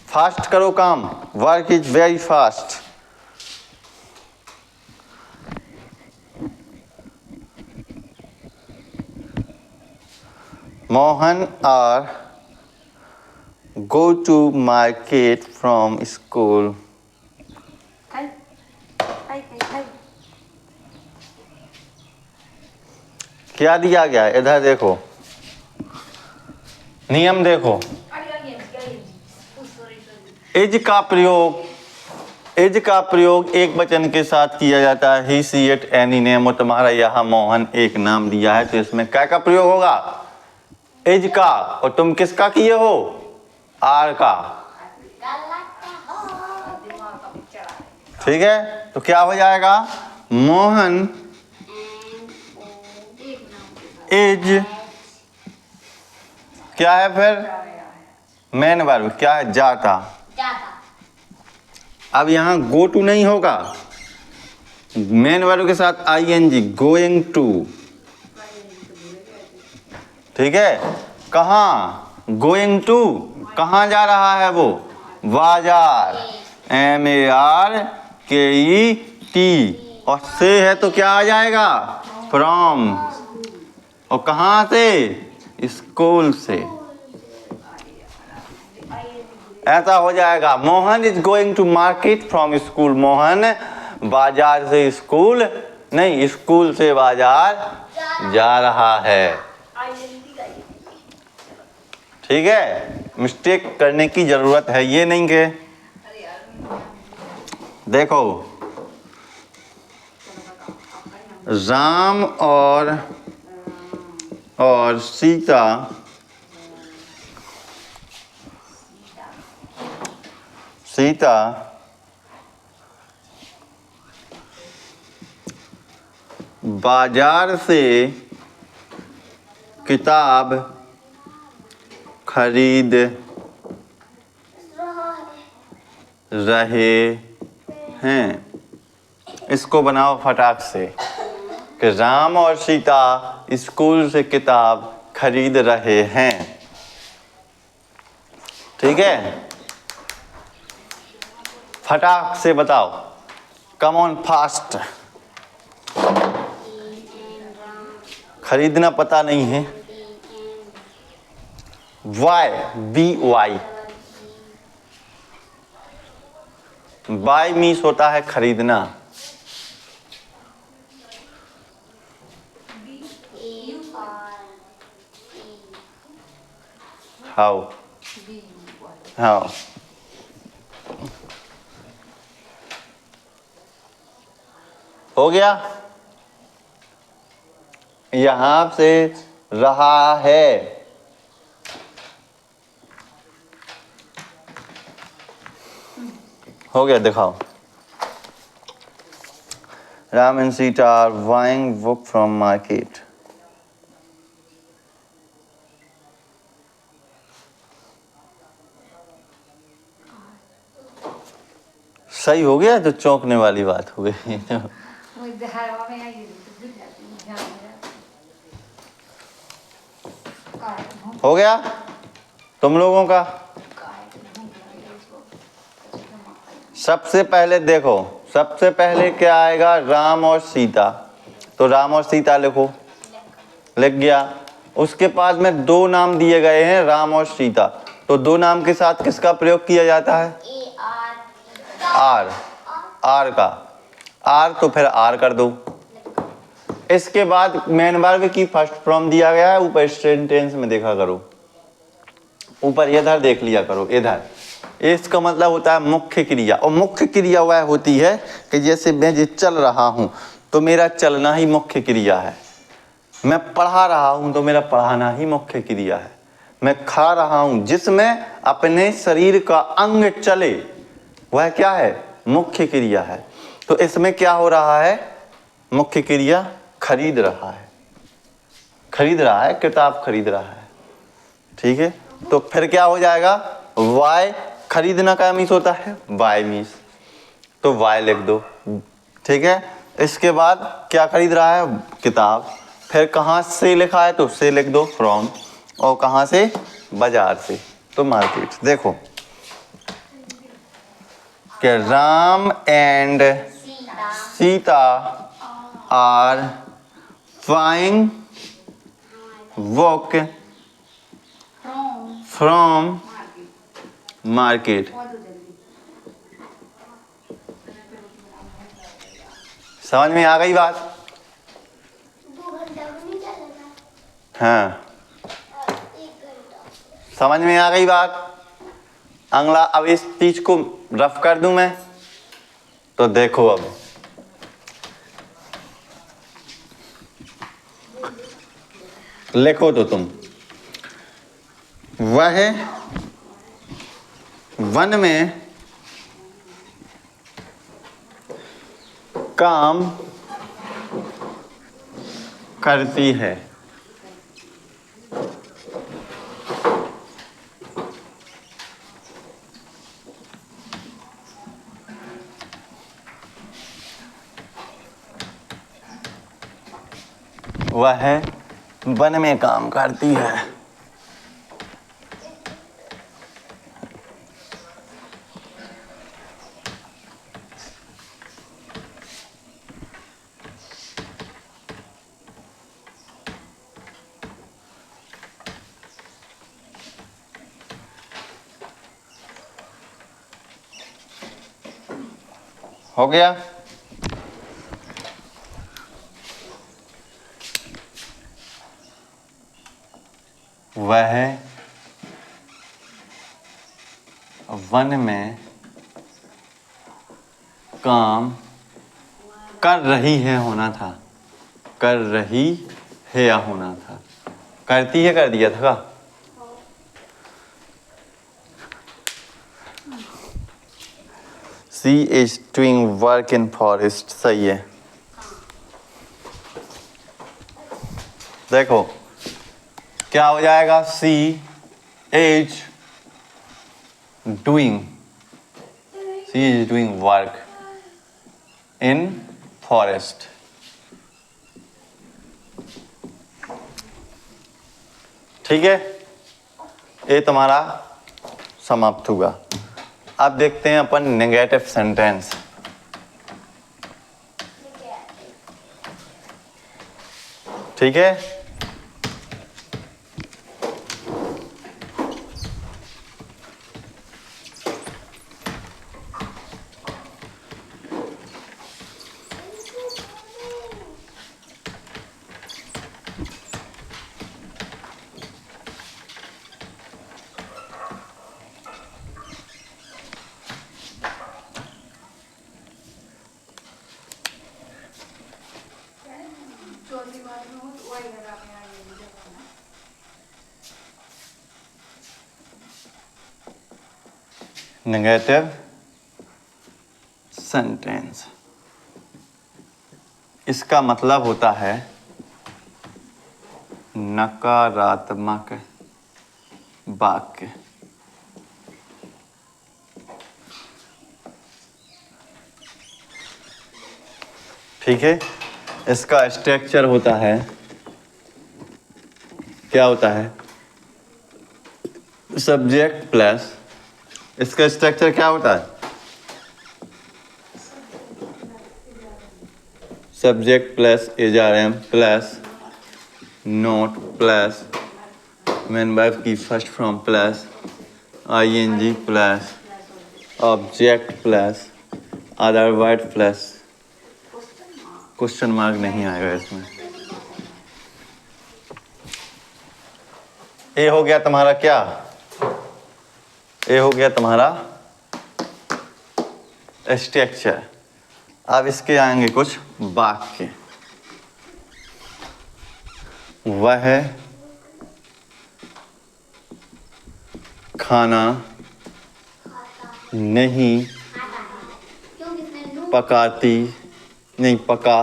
फास्ट करो काम, work is very fast. Mohan are go to market from school. क्या दिया गया? इधर देखो, नियम देखो। इज का प्रयोग एक वचन के साथ किया जाता है, ही सी इट एनी नेम। और तुम्हारा यहाँ मोहन एक नाम दिया है, तो इसमें क्या का प्रयोग होगा? इज का। और तुम किसका किए हो? आर का, ठीक है। तो क्या हो जाएगा? मोहन इज क्या है फिर मेन वर्ब क्या है जाता। अब यहाँ गो टू नहीं होगा, मेन वर्ब के साथ आईएनजी गोइंग टू। ठीक है, कहाँ गोइंग टू, कहाँ जा रहा है वो, बाजार, MARKET, और से है तो क्या आ जाएगा फ्रॉम, और कहाँ से स्कूल से। ऐसा हो जाएगा Mohan is going to market from school, Mohan बाजार से स्कूल नहीं स्कूल से बाजार जा रहा है। ठीक है, मिस्टेक करने की जरूरत है ये नहीं के। देखो राम और सीता बाजार से किताब खरीद रहे हैं। इसको बनाओ फटाक से कि राम और सीता स्कूल से किताब खरीद रहे हैं। ठीक है, फटाक से बताओ, कम ऑन फास्ट। खरीदना पता नहीं है, BY बाय मीन्स होता है खरीदना। हाउ हो गया, यहां से रहा है। हो गया, दिखाओ। Ram and Sita are buying book from market. सही हो गया, तो चौंकने वाली बात हो गई। हो गया तुम लोगों का। सबसे पहले देखो, सबसे पहले क्या आएगा, राम और सीता। तो राम और सीता लिखो, लिख गया। उसके पास में दो नाम दिए गए हैं राम और सीता, तो दो नाम के साथ किसका प्रयोग किया जाता है, आर का। आर तो फिर आर कर दो। इसके बाद मेन वर्ब की फर्स्ट फॉर्म दिया गया है, ऊपर सेंटेंस में देखा करो, ऊपर इधर देख लिया करो, इधर। इसका मतलब होता है मुख्य क्रिया, और मुख्य क्रिया वह होती है कि जैसे मैं जो चल रहा हूं तो मेरा चलना ही मुख्य क्रिया है। मैं पढ़ा रहा हूं तो मेरा पढ़ाना ही मुख्य क्रिया है। मैं खा रहा हूं, जिसमें अपने शरीर का अंग चले वह क्या है, मुख्य क्रिया है। तो इसमें क्या हो रहा है, मुख्य क्रिया खरीद रहा है, खरीद रहा है, किताब खरीद रहा है। ठीक है, तो फिर क्या हो जाएगा, वाई, खरीदना का मीन्स होता है वाई मीन्स, तो वाई लिख दो। ठीक है, इसके बाद क्या खरीद रहा है, किताब। फिर कहाँ से लिखा है तो से लिख दो, फ्रॉम, और कहाँ से, बाजार से, तो मार्केट। देखो कि Ram and Sita are buying book from market. समझ में आ गई बात? 2 घंटा नहीं चलेगा। हाँ, 1 घंटा। समझ में आ गई बात? अगला, अब इस चीज को रफ कर दूं मैं, तो देखो अब लिखो तो तुम, वह वन में काम करती है। वह वन में काम करती है। हो गया। वह वन में काम कर रही है होना था, कर रही है या होना था, करती है कर दिया था का? She is doing work in forest, सही है। देखो क्या हो जाएगा, she is doing work in forest. ठीक है, ये तुम्हारा समाप्त हुआ। अब देखते हैं अपन नेगेटिव सेंटेंस। ठीक है, चौथी बात में हो तो वही लगा के आगे मुझे करना। नेगेटिव सेंटेंस, इसका मतलब होता है नकारात्मक वाक्य। ठीक है, इसका स्ट्रक्चर होता है, क्या होता है, सब्जेक्ट प्लस, इसका स्ट्रक्चर क्या होता है, सब्जेक्ट प्लस एचआरएम plus not plus main verb की first form plus ING plus object plus other word plus question mark नहीं आएगा इसमें। ये हो गया तुम्हारा क्या, ये हो गया तुम्हारा स्ट्रक्चर। अब इसके आएंगे कुछ वाक्य। वह खाना नहीं पकाती, नहीं पका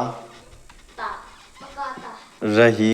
पकाता रही